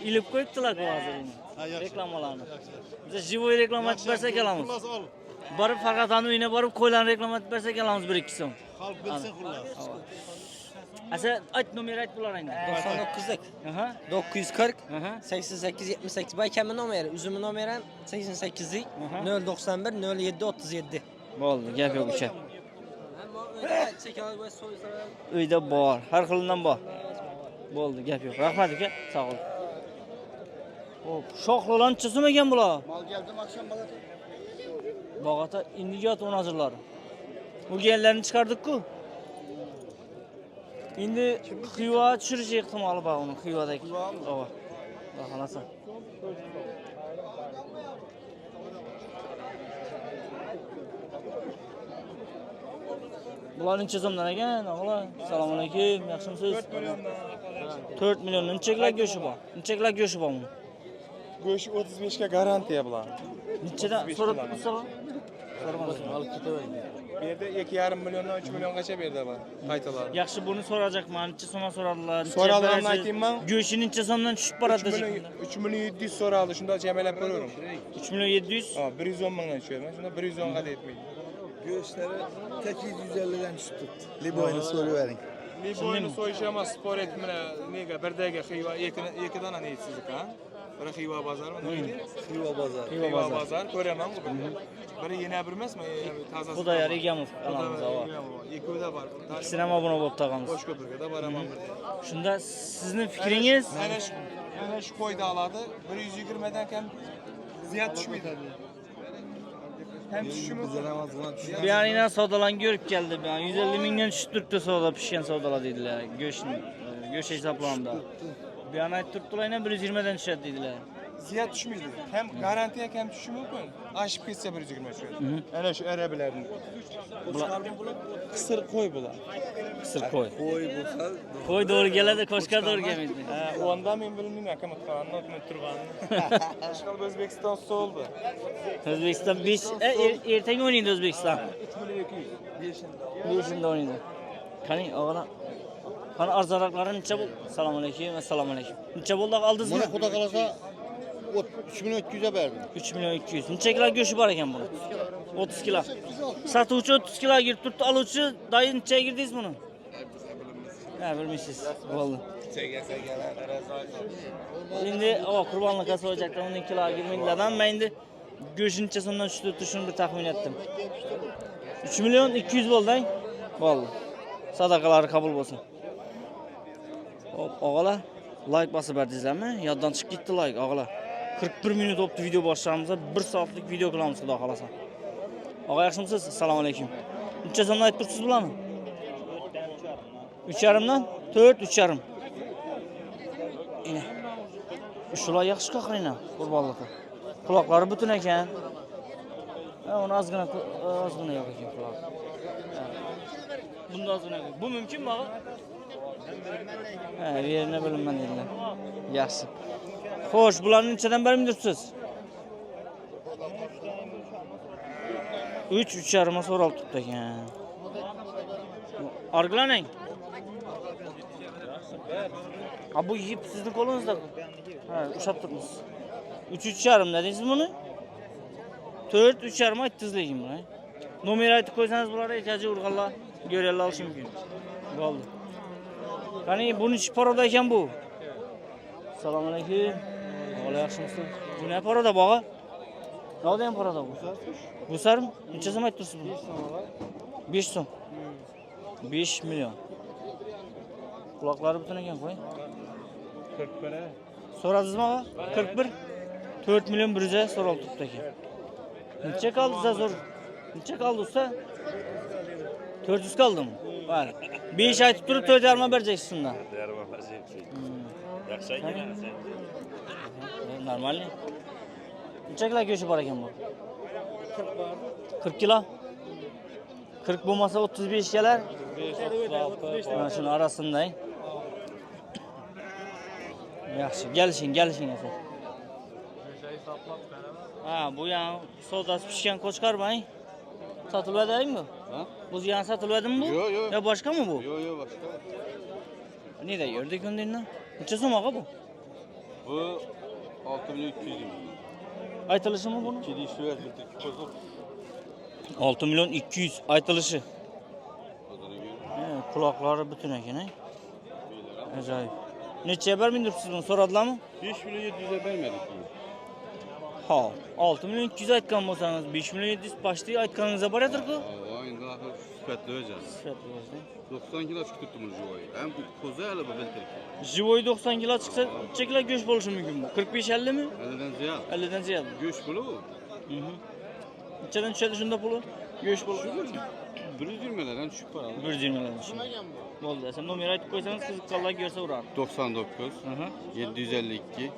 Ilib qo'yibdilar-ku hozir. Ha, yaxshi. Reklamalarni. Biz живой reklama etib bersak olamiz. Xullas ol. Borib Farqatan uyine borib qo'ylarni reklama etib bersak olamiz 1-2 so'm. Halk bilsin xullas. Asa ayt nomer ayt bularni. 99'lik. Aha. 940 Aha. 88 78 baykamın nomeri, üzümün nomeri 88'lik 091 07 37. Bo'ldi, gap yo'q ucha. Uyda bor, har xilidan bor. Bo'ldi, gap yo'q. Rahmat aka, sog' ol. Hop, shoxlarni necha so'm ekan bular? Mal geldim akşam bana. Bog'ata indiyot onazirlari. Bu genlarni chiqardik-ku. Endi xiva tushirish ehtimoli bor uni xivadagi. Ava. Xohlasa. Bular necha so'mdan ekan? O'g'lar, assalomu alaykum, yaxshimisiz? 4 milliondan. 4 milyon. Neçələr göşü var? Neçələr göşü var bunun? Go'sh 35 ga garantiya bilan. Neçədən so'radingizmi? Olib ketaveradi. Bu yerda 2,5 milliondan 3 milliongacha berdi bana qaytalar. Yaxshi, buni so'rayapman. Necha so'mdan so'radilar? So'radilarni aytayman. Go'shi necha so'mdan tushib boradi? 3 million 700 so'raldi. Shunda jamalab beraverim. 3 milyon 700. Ha, 110 mingdan tushaman. Shunda 110 ga deyapman. Göğüsleri 850'den düştü. Liboyunu soruverin. Liboyni so'yish emas, spor etmini nega birdagi xiva ikkidan ana yetsiz ha? Biri xiva bozormi? Xiva bozor. Xiva bozor ko'raman bu. Biri yana bir emasmi? Tozasi. Xudo yar Egamov kanalimiz bor. Ikkivida bor. İkisine ham obuna bo'lib taqamiz. Qo'shko'pirgada boraman birga. Shunda sizning fikringiz? Mana shu qo'yda oladi. 120 dan kam ziyod tushmaydi. Hem düşüşümü Bir yanıyla savdalan görüp geldi. 150 milyon tushib turibdi savdo, pishgan savdolar dedilar. Go'sht hesaplandı. Bir yana turibdilar, 120 dan tushadi dedilar. ziyod tushmaydi. Hem garantiya ham tushishi mumkin. Oshib ketsa 120 tushadi. Ana shu arabilarning. Qisir qo'y bular. Qisir qo'y. Koy bulsa. Qo'y doğru keladi, qo'shqa doğru kelmaydi. Ha, onda men bilmayman, akam qanday o'tmay turganini. Boshqa O'zbekiston soldi. O'zbekiston 5 ertaga o'ynaydi O'zbekiston. 5-da o'ynaydi. Qani o'g'lan. Qani arzonroqlari necha bo'ldi? Assalomu alaykum, assalomu alaykum. Necha bo'ldi oldingizmi? Bana Xudo qalasa 3 milyon 200'e verdim. 3 milyon 200. Necha kilo go'shti bor ekan buni? 30 kilo. Sotuvchi 30 kilo girib turibdi, oluvchi doim necha girdingiz buni? Ha, bilmaysiz. Bo'ldi. Endi qurbonlikqa so'rayapti, 10 kilo girmaydilardan men endi go'sht necha so'mdan tushdi turishini bir taxmin etdim. 3 milyon 200 bo'ldi-a? Bo'ldi. Sadaqalari qabul bo'lsin. Hop, og'alar, like bosib berdingizlarmi? Yoddan chiqib ketdi like, og'alar. 41 minut o'tdi video boshlamamizda 1 soatlik video qilamiz, xudo xolasa. Og'a yaxshimisiz? Assalomu alaykum. Necha so'mdan aytib turibsiz bularni? 3,5dan 4, 3,5. Ine. Shular yaxshi qaqrina, qurbonlikqa. Quloqlari butun ekan. Uni ozgina yo'q ekan quloq. Bunda ozgina. Bu mumkinmi, og'a? Ha, yerini bilmayman dedilar. Yaxshi. Xo'sh, bularni nechadan beri mindiribsiz? 3,5 ma so'ralib turibdi ekan. Arglaning. Ha, bu yip sizning qo'lingizda. Ha, ushab turibsiz. 3,5 dedingiz buni? 4, 3,5 aytdingiz lekin buni. Nomer aytib qo'ysangiz bular ehtiyoji urg'anlar ko'raylar olishi mumkin. Bo'ldi. Qani buni chi paroda ekan bu? Assalomu alaykum. O'g'li yaxshimisiz? Bu ne paroda bog'a? Nima ham paroda bu? Bu sarm? Necha so'm aytib tursiz buni? 5 so'm. 5 milyon. Quloqlari butun ekan, qo'y. 41. So'radingizmi, og'a? 41. 4 milyon 100 so'ralib turibdi ekan. Necha qoldi zo'r? Necha qoldi usta? 400 qoldimi? Vale. 5 aytib turib 4,5 bereceksiz undan. 4,5 bereceksiz. Yaxshi ekan sen. Normalni. Necha kilo go'shti bor ekan bu? 40 bor. 40 kilo? 40 bo'lmasa 35 kelar. 35. Mana shuni arasida. Yaxshi, gelishing esa. Ha, bu ham savdosi pishgan qo'chqarmi? Sotilmadimi? Ha? Bu yana sotilmadimi bu? Yo'q. Ya boshqami bu? Yo'q, boshqa. Neda yurdik undindan? Necha so'm og'a bu? Bu 6 milyon 200 ming. Aytilishimi buni? 6 milyon 200 aytilishi. Quloqlari butun ekan, ha? Ajoyib. Necha bermindirsiz buni so'radilarmi? 5 milyon 700'e vermedik. Ha, 6 milyon 200 aytgan bo'lsangiz, 5 milyon 700 pashti aytganingizda boradir-ku. Aynen daha süpetli hocam. 90 kilo çıktı bunu jivoy. Hem koza hele bu belki. Jivoy 90 kilo chiqsa, necha kilo go'sht bo'lishi mumkin bu? 45-50 mi? 50'den ziyad. 50dan ziyod. Göç pulu. Nechadan tushadi shunda puli? Go'sht bo'lishi. 120'lerden düşük para. 120 dan tushadi. Bo'ldi, sen nomer aytib qo'ysangiz qiziqqanlar ko'rsa uradi. 99 752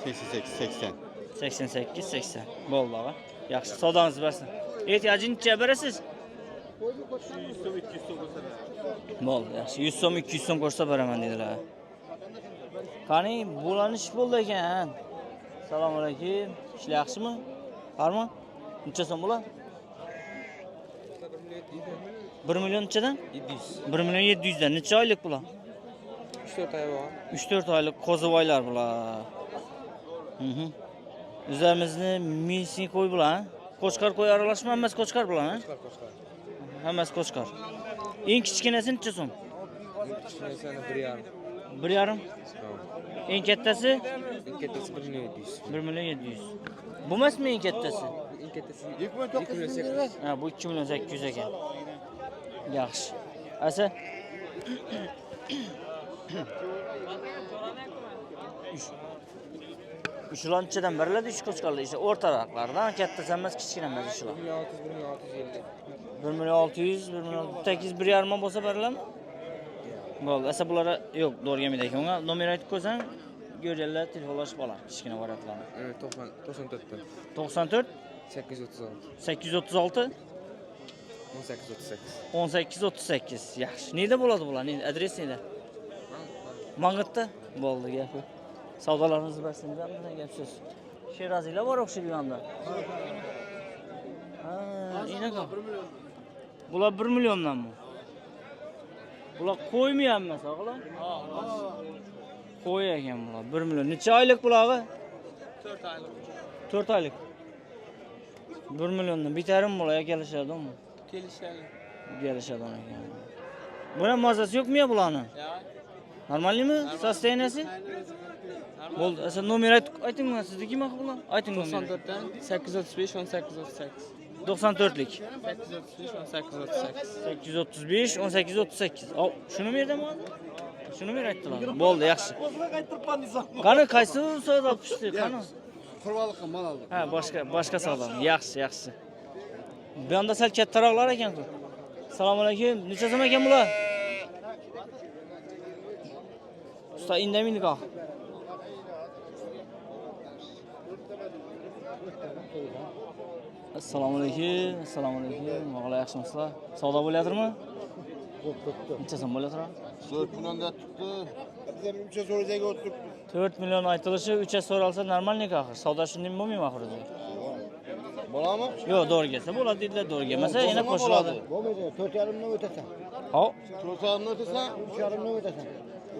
88 80. 88 80. Bo'ldi, og'a. Yaxshi, savdoningiz bersin. Ehtiyojingiz necha berasiz? 100 so'm 200 so'm ko'rsatadi. Bo'ldi, yaxshi. 100 so'm 200 so'm ko'rsa beraman dedilar. Qani, bo'lanish bo'ldi ekan. Assalomu alaykum. Ishlar yaxshimi? Qarmi? Necha so'm bo'ladi? 1 million nechadan? 700. 1 million 700 dan. Necha oylik bular? 3-4 ay bor. 3-4 oylik qo'zivoylar bular. O'zimizni minsing qo'y bular. Qo'chqar qo'y aralashma, hammasi qo'chqar bular, ha? Qo'shqar. Hammasi qo'chqar. Eng kichkinasi necha so'm? Kichkinasini 1,5. 1,5. Eng kattasi? Eng kattasi 1 million 700. 1 million 700. Bu emasmi eng kattasi? Eng kattasi 2,9 million. Ha, bu 2 million 800 ekan. Yaxshi. Asa Ushlanchadan beriladi ish qo'chqarlar ishi o'rtaroqlardan kattasi emas kichkina emas ishlar. 1 million 600, 1 million 650. 1 million 800 1,5 bo'lsa beriladimi? Bo'ldi. Asa bulara yo'q, o'rganmaydi ekan. Unga nomer aytib qo'ysang, ko'rganlar telefonlashib oladi kichkina variantlarni. 94 dan. 94 836. 836 1838. 1838. Yaxshi. Neda bo'ladi bular? Neda? Adres neda? Mang'itda bo'ldi gapi. Savdolarimiz barsingiz bilan gap so'z. Sheraziylar bor o'xshaydi bu yoqda. Ha, inaqa. Bular 1 milliondanmi? Bular qo'ymi hamma sog'lar? Qo'y ekan bular 1 million. Necha oylik bularga? 4 oylik. 4 oylik. 1 milliondan bitarim bular kelishadimi? Kelishadi ekan. Buna mazasi yo'qmi ya bularni? Normalmi? Sosteniyasi? Bo'ldi. Asa nomer ayting mana sizniki mi bular? Ayting nomer. 94 dan 835 1838. 94lik. 835 1838. 835 1838. Hop, shuni berdimmi? Shuni ber aytdilar. Bo'ldi, yaxshi. Qani qaysi savdo pishdi? Qani? Qurbalikqa mal oldim. Ha, boshqa savdo. Yaxshi, yaxshi. Bu yoqda sal kattaroqlar ekan-ku. Assalomu alaykum. Necha so'm ekan bular? Usta indamaydi qoq. Assalomu alaykum. Assalomu alaykum. O'g'lar yaxshimisizlar? Savdo bo'lyaptimi? Necha so'm bo'lyapti? 4 millionda tutdi. Bizlar 3 so'rajaga o'tirib. 4 million aytilishi 3 so'ralsa normalniy axir. Savdo shunday bo'lmaymi axir o'zi? Bo'ladimi? Yo'q, to'g'ri kelsa bo'ladi dedilar, to'g'ri kelmasa yana qo'shiladi. Bo'lmaydi, 4,5 dan o'tasan. Hop. 4,5 o'tasan, 3,5 dan o'tasan.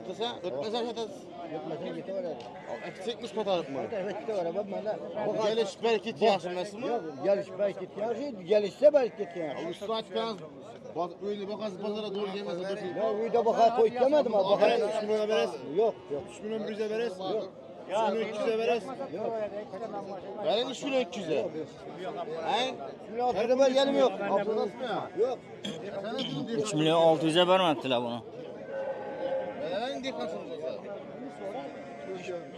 o'tasan, o'tmasa ketasiz. O'tmasa ketaveradi. Eksikmiz ko'taribmi? Ketaveradi, mana. Gelish berkit yaxshi emasmi? Yo'q, gelish berkit yaxshi, gelishsa berkit yaxshi. Ustini aytgansiz. Uyni boqasiz bozorga to'g'ri kelmasa dursiz. Yo'q, uyda baqa qo'yib kelmadimi? Baqa 3 million berasiz. yo'q, yo'q. 3 million 100 berasiz. Yo'q. 3 million 200 berasiz. Bering 3 million 200. Ay? 3 million berganim yo'q. Yo'q. 3 million 600 ga bermabdilar buni. Bering dekan so'rasa.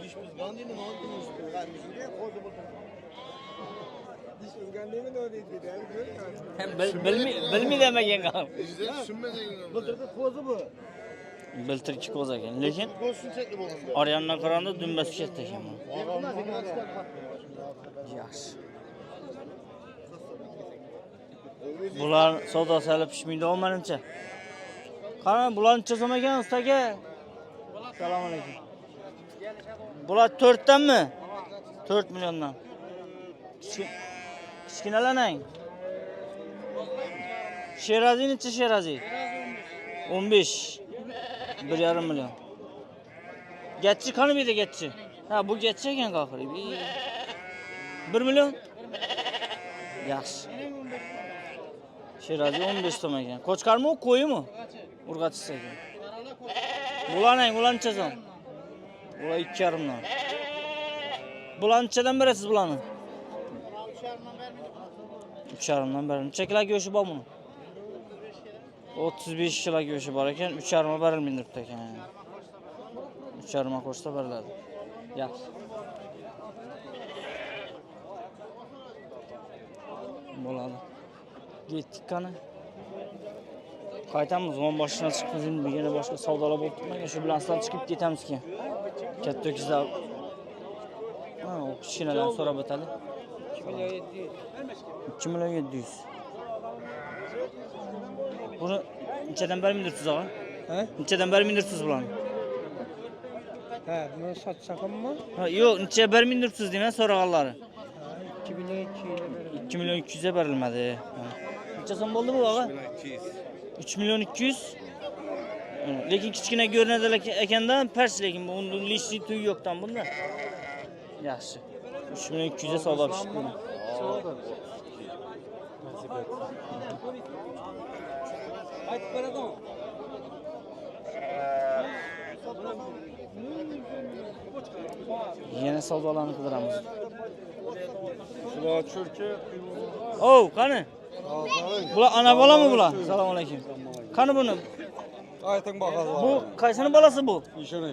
Ish bizgandimi, nima qildingiz? Bilmaydimagan qam. Bildirdi qo'zi bu. Biltirki ko'z ekan, lekin Ko'z shunchaki bo'ldi. oryandan qaraganda dumbasi katta ekan. Yaxshi. Bular savdosi hali pishmaydi, menimcha. Qara, bular necha so'm ekan ustaga? Assalomu alaykum. Bular 4 danmi? 4 milliondan. Kichkinalanang. Sherazi necha sherazi? 15. 1,5 million. Getchi qani bu yerda getchi? Ha, bu getchi ekan oxiri. 1 million. Yaxshi. Sherazi 15 so'm ekan. Qo'chqarmi, qo'yimi? Urg'atishsa ekan. Bularning, bular necha so'm? Bular 2,5 dan. Bular nechadan berasiz bularni? 3,5 dan beriladi. Necha kilo go'shi bor buni? 35 kilo go'shi bor ekan, 3,5 berilmaydi debdi ekan. 3,5 qo'shsa beriladi. Yaxshi. Bo'ladi. Ketdik qani. Qaytamiz, o'n boshidan chiqib, endi yana boshqa savdolar bo'lib turmagan, shu bilan sizlar chiqib ketamiz keyin. Katta o'kizlar. Ha, kichkinalarni so'rab o'tadi. 2 million 700. Buni nechadan bermaydirsiz og'a? Ha? Nechadan bermaydirsiz bularni? He, bunu satsakan mı? Ha, yo'q, necha bermindirsiz deyman so'raganlari. 2 milyon 200'e 2 milyon 200'e berilmedi. Necha so'm bo'ldi bu ağa? 3 milyon 200. Lekin kichkina ko'rinadi ekanda, pers lekin bu lishli tuy yo'qdan bunda. Yaxshi. 3 milyon 200'e savdo pishdi. Aytib beradim. Yana savdolarni qidiramiz. Shular churki. Oh, qani? Bular ana bolami bular? Assalomu alaykum. Qani buni? Ayting bakalım. Bu qaysini bolasi bu? İşine.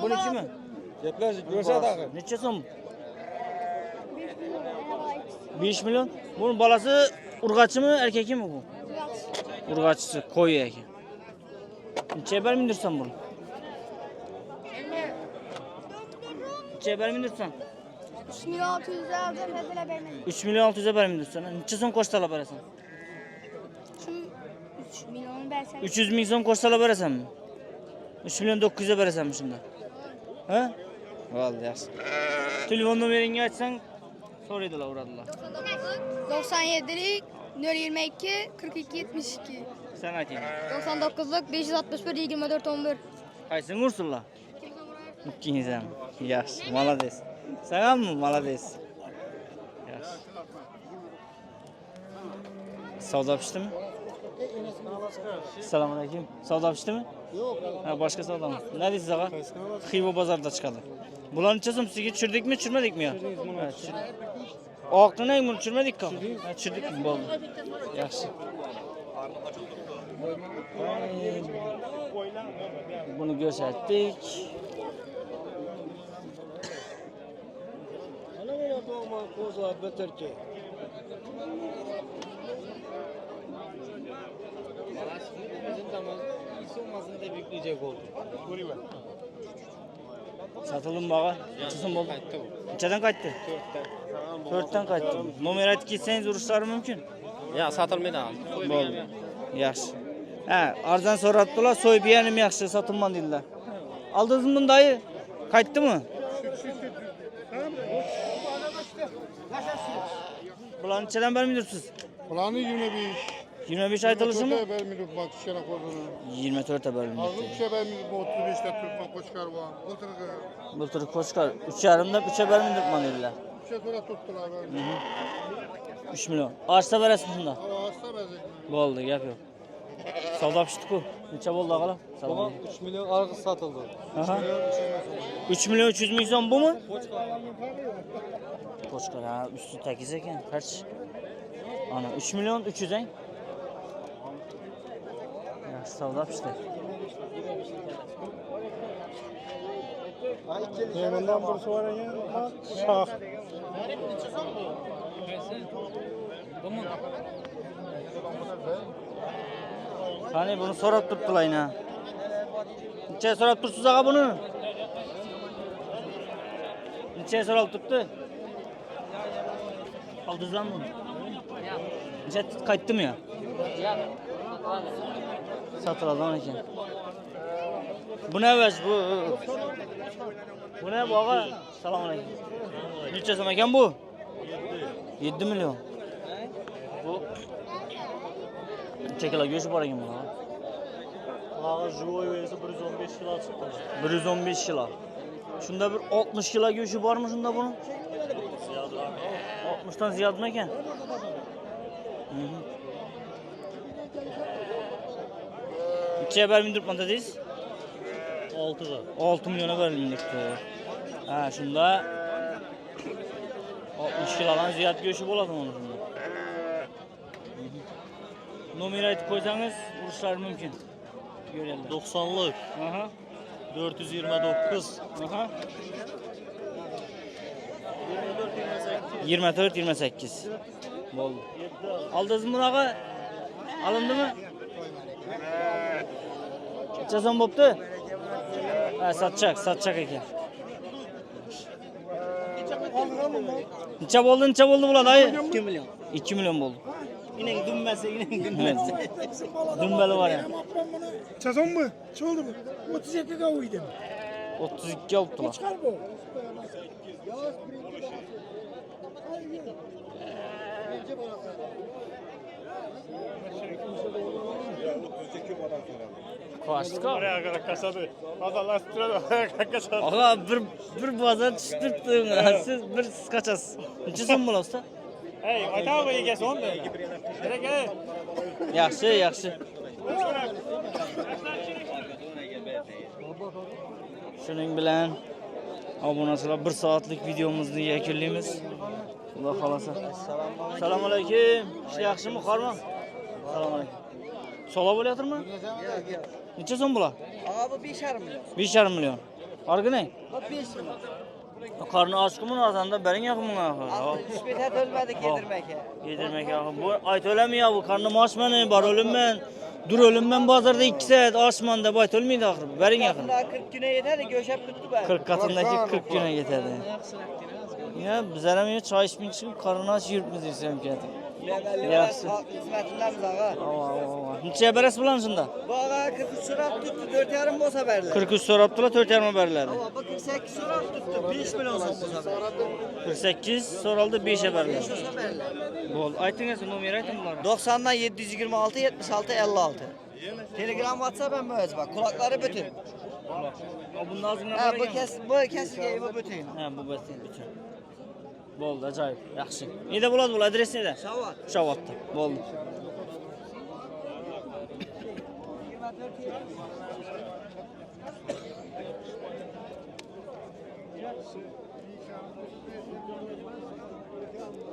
Bunikimi? Geplashib ko'rsa dağı. Necha so'm? 5 milyon. Bunun bolasi urg'achimi, erkakimi bu? Urg'achisi, qo'y ekan. Necha bermindirsan buni? Necha bermindirsan? 3 milyon 600 lira alacağım dediler benim. 3 milyon 600'e bermindirsan. Necha so'm qo'shtalab berasan? Şu 3 milyonu versen. 300 ming so'm qo'shtalab berasanmi? 3 milyon 900'e berasanmi shunda? Ha? Bo'ldi, yaxshi. Telefon nomeringni aytsang, so'raydilar, uradilar. 97'lik 022 42 72. Sen ayting. 99'luk 561 24 11. Qaysini ursinlar? İkiniz ham. Yaxshi, malades. Sen hammi malades. Yaxshi. Savdo pishdimi? Assalomu alaykum. Savdo pishdimi? Yo'q. Ha, boshqa savdomi? Ne deysiz ağa? Xiva bozorda chiqadi. Bularni necha so'm sizga tushirdik mi, tushirmadikmi yo? Oqni buni tushirmadik-ku. Ha, tushirdik, bo'ldi. Yaxshi. Bunu ko'rsatdik. Satıldı mı ağa? Neçəsin oldu? Neçədən qayıtdı? 4'ten qayıtdı. Nomer aytib ketsəniz uruşları mümkün? Ya satılmaydı abi. Bo'ldi. Yaxshi. Ha, arzon so'rabdilar, so'yib yerim yaxshi, sotilman dedilar. Aldingizmi buni dayı? Qaytdimi? Bularni nechadan bermaydirsiz? Planı 25. 25 aytılışımı? Vermiyoruz bak şuna kodunu. 24'e Aldım bölünmekte. bir şey vermiyoruz bu 35'te Türkmen koçkar var. Oturdu. Bu tür koçkar 3,5'dan 3'e bölündirman dediler. Bir şey sonra tuttular böyle. 3 milyon. Arsa veresin şunda. Hava hasta bezek. Bo'ldi, gap yo'q. Savdo pishdi-ku. Necha bo'ldi aqalım? Buna 3 milyon argı satıldı. Aha. 3 milyon 300 ming so'm bu mu? Koçkar ha, üstü tekiz ekan. Kaç? Ana 3 milyon 300 en. Ya savdo pishdi. Yemindan bir sonra ya. Şah. Hani bunu sorup tuttular yine. Neçeye sorup tursunuz ağa bunu? Neçeye sorup tuttu? Aldınız mı bunu? Neçe kayıttı mı ya? Satılan eken. Bu ne beş bu? Bu ne bu ağa? Selamünaleyküm. Neçe zaman eken bu? 7 milyon. Bu neçe kilo göğsü var eken buna? Ağa живой verisi 115 kilo çıktı. 115 kilo. Şunda bir 60 kilo göğsü var mı şunda bunun? 60'tan ziyade mı eken? Neçeye vermindirip dediniz? 6'da. 6 milyona verilmekte. Ha şunda 60 kilodan ziyade göğsü boladı onun şunda. Numara aytıp koysanız vuruşlar mümkün. Görelim. 90'lık. Aha. 429. Aha. 24-28. Oldu. Aldınız mı ağa? Alındı mı? Neçe son boptu? Ha, satacak eken. Neçe oldu bula dayı? 2 milyon. 2 milyon oldu. Yine dümbelse. Dümbeli var ya. Sezon mu? Çoğuldu mu? 32 kavuydu. 32 oldular. Kaçtı abi. Oraya kaçadı. Adamlar sürüyor. Kaçadı. Ağa bir bazar düştürdün. Siz bir kaçasız. Neçe son bola usta? Hey, aytağı mı yiyeceğiz onu da? Nereye gel? Yaxşı, yaxşı. Shuning bilan obunachilar 1 soatlik videomizni yakunlaymiz. Xudo xolasa. Assalomu alaykum. Ishlar yaxshimi, qormi? Assalomu alaykum. Sola bo'layotirmi? Necha so'm bular? Abi 5,5 milyon. 5,5 million. Argı ne? 5 milyon. Karnı açkı mı azanda berin yakın mı? 65 et ölmedik yedirmek. Yedirmek ya. Bu ayet öyle mi ya bu? Karnım açmanı, bar ölüm ben. Dur ölüm ben bazarda 2 saat açmanda bu ayet ölmeydi ahır. Berin yakın. 40 güne yeter de göçep tuttu ben. 40 katındaki 40 güne yeterdi. Ya bizler hem çay içmek çıkıp karnını aç yürütmez istiyorum ki. Yaxşı. Hizmetindemiz ağa. Neçe beres bulan şunda? Bu ağa 43 sorak tuttu 4,5 bolsa berler. 43 soraptılar 4,5 verirlerdi. Ama bu 48 sorak tuttu 5 milyon son bolsa berler. 48 soraldı 5'e verirler. Bolsa berler. Bol. Aytınız numara aytın bunları. 90'dan 726 76 56. Telegram WhatsApp ben böyle bak kulakları bütün. Bunun ağzına Ha var bu ya. kesilgeyi bu bütün. Ha bu besin bütün. Bo'ldi, ajoyib. Yaxshi. Neda bo'ladi bu adres neda? Shavat. Shavatda. Bo'ldi.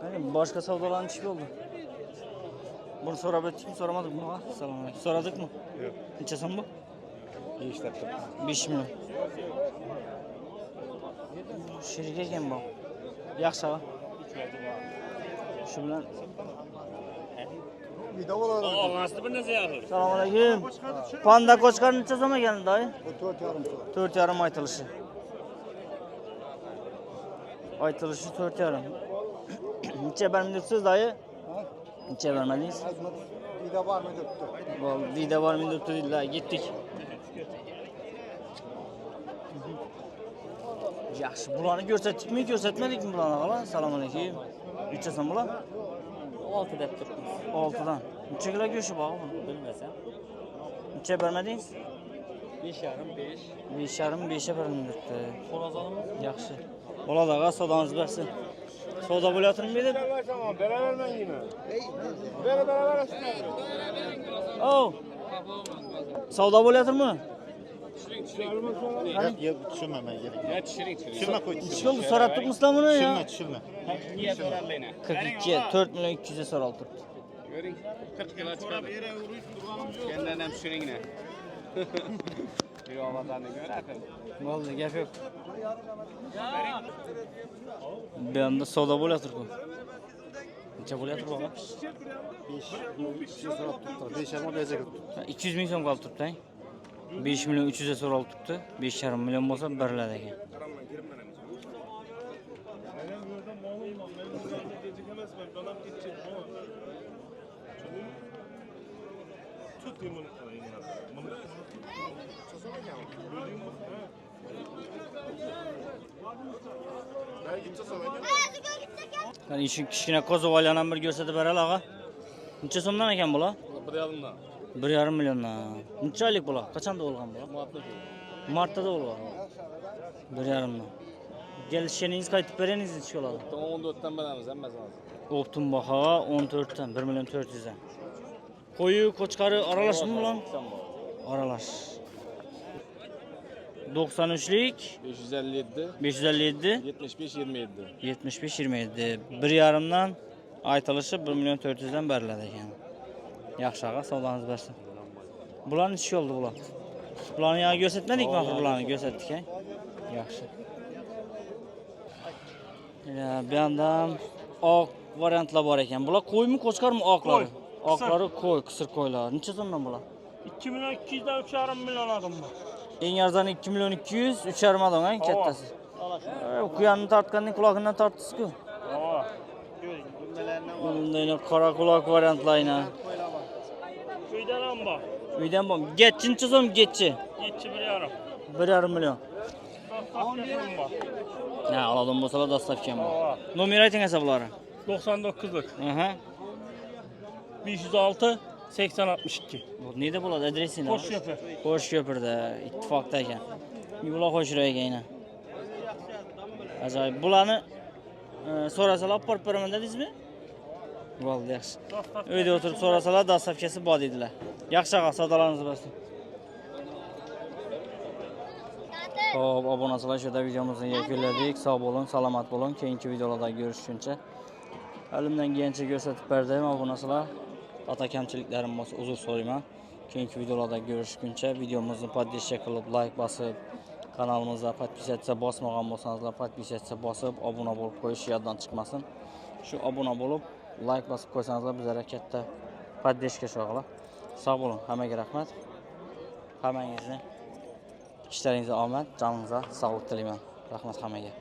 Hani boshqa savdolarni ish bo'ldi. Buni so'rab o'tdikmi, so'ramadikmi? Assalomu alaykum. So'radikmi? Yo'q. Necha so'm bu? 5 million. Sherik ekan bu. Yaxshi ha. Shu bilan Olmasdi bir narsa yaxshi. Assalomu alaykum. Panda qo'chqar necha so'm ekan, doy? 4,5 aytilishi. Aytilishi 4,5. Necha bermadingiz, doy? Necha bermadingiz? Vida var mı döktü? Bo'ldi, vida var mı debdi dedilar, ketdik. Yaxshi, bularni ko'rsatdikmi, ko'rsatmadikmi bularni xolos? Assalomu alaykum. Necha so'm bular? 6 deb turibmiz. 6 dan. Necha kilo go'shti bor bu? Bilmasam. Necha bermadingiz? 5,5 5. 5,5 5'e berildi debdi. Xo'roz olamizmi? Yaxshi. Bo'ladi, ag'a, savdoingiz bersin. Savdo bo'layotirmi deb? Beravermen yine. Beraber Oh. Savdo bo'layotirmi? Yok düşünmeme gerek. Ya tishiring. Düşürme koy. Ishqil so'rab turibsizlar buni ya? Düşürme düşürme. Niye sorarlayna? 42, 4 million 200 so'ralib turibdi. Ko'ring. 40 kilo chiqadi. Kendan ham tushiringni. Riyovatlarni ko'rasiz. Bo'ldi, gap yo'q. Bu yerda savdo bo'layotir-ku. Necha bo'layotir bu? 200 ming so'm qolib turibdi. 5 million 300 so'ralib turibdi. 5,5 million bo'lsa beriladi ekan. Qani ishi kichkina qo'zg'ollarni ham bir ko'rsatib berali, og'a. Necha so'mdan ekan bular? 1,5dan. 1,5 milliondan. Necha oylik bular? Qachon tug'ilgan bular? Martda tug'ilgan. 1,5 dan. Kelishganingiz qaytib beringiz necha bo'ladi? 14dan beramiz hammasini. Optim baho 14 dan 1 million 400 dan. Qo'yi, qo'chqari aralashmi bular? Aralash. 93lik 557 557 75 27. 75 27. 1,5 dan aytilishi 1 million 400 dan beriladi ekan. Yaxshi ag'a, savdoingiz bersin. Bularni ish yo'ldi bular. Bularni yana ko'rsatmadikmi axir bularni? Ko'rsatdik, ha? Yaxshi. Ya, bu yerda oq variantlar bor ekan. Bular qo'ymi, qo'chqarmi oqlari? Oqlari qo'y, qisir qo'ylar. Necha so'mdan bular? 2 milyon 200 dan 3,5 milyon aldım bu. Eng arzoni 2 million 200, 3,5 million ha, kattasi. Quyanni tortganning quloqidan tortdingiz-ku. Bunday qora quloq variantlarni. Uydan ham bor. Uydan bor. Getchinchi so'm getchi. 7,5. 1,5 million. Ha, aladığım bo'lsalar dastavkam bor. Nomer ayting esa bularni. 99'luk. Aha. 506 8062. Bu neyde bo'ladi adresini? Qo'shko'pir. Qo'shko'pirda, ittifoqda ekan. Yo'la qo'shirayga yana. Ajoyib. Bularni so'rasalar olib borib beraman dedingizmi? Bo'ldi, yaxshi. Uyda o'tirib so'rasalar dastavkasi bor dedilar. Yaxshi aqa, savdolarimizni bersin. Xo'p, obunachilar, shu yerda videomizni yakunladik. Sog' bo'ling, salomat bo'ling. Keyingi videolarda ko'rishguncha halimdan kelgancha ko'rsatib berdim. Obunachilar, xato kamchiliklarim bo'lsa uzr so'rayman. Keyingi videolarda ko'rishguncha videomizni podpисчик qilib, like bosib, kanalimizga podpisatsiya bosmagan bo'lsanizlar, podpisatsiya bosib, obuna bo'lib qo'yish yoddan chiqmasin. Shu obuna bo'lib, like bosib qo'ysanizlar bizlarga katta podpиска sho'g'ila. Sog' bo'ling, hammaga rahmat. Hammangizni ishlaringizda omad, joningizga sog'lik tilayman. Rahmat hammaga.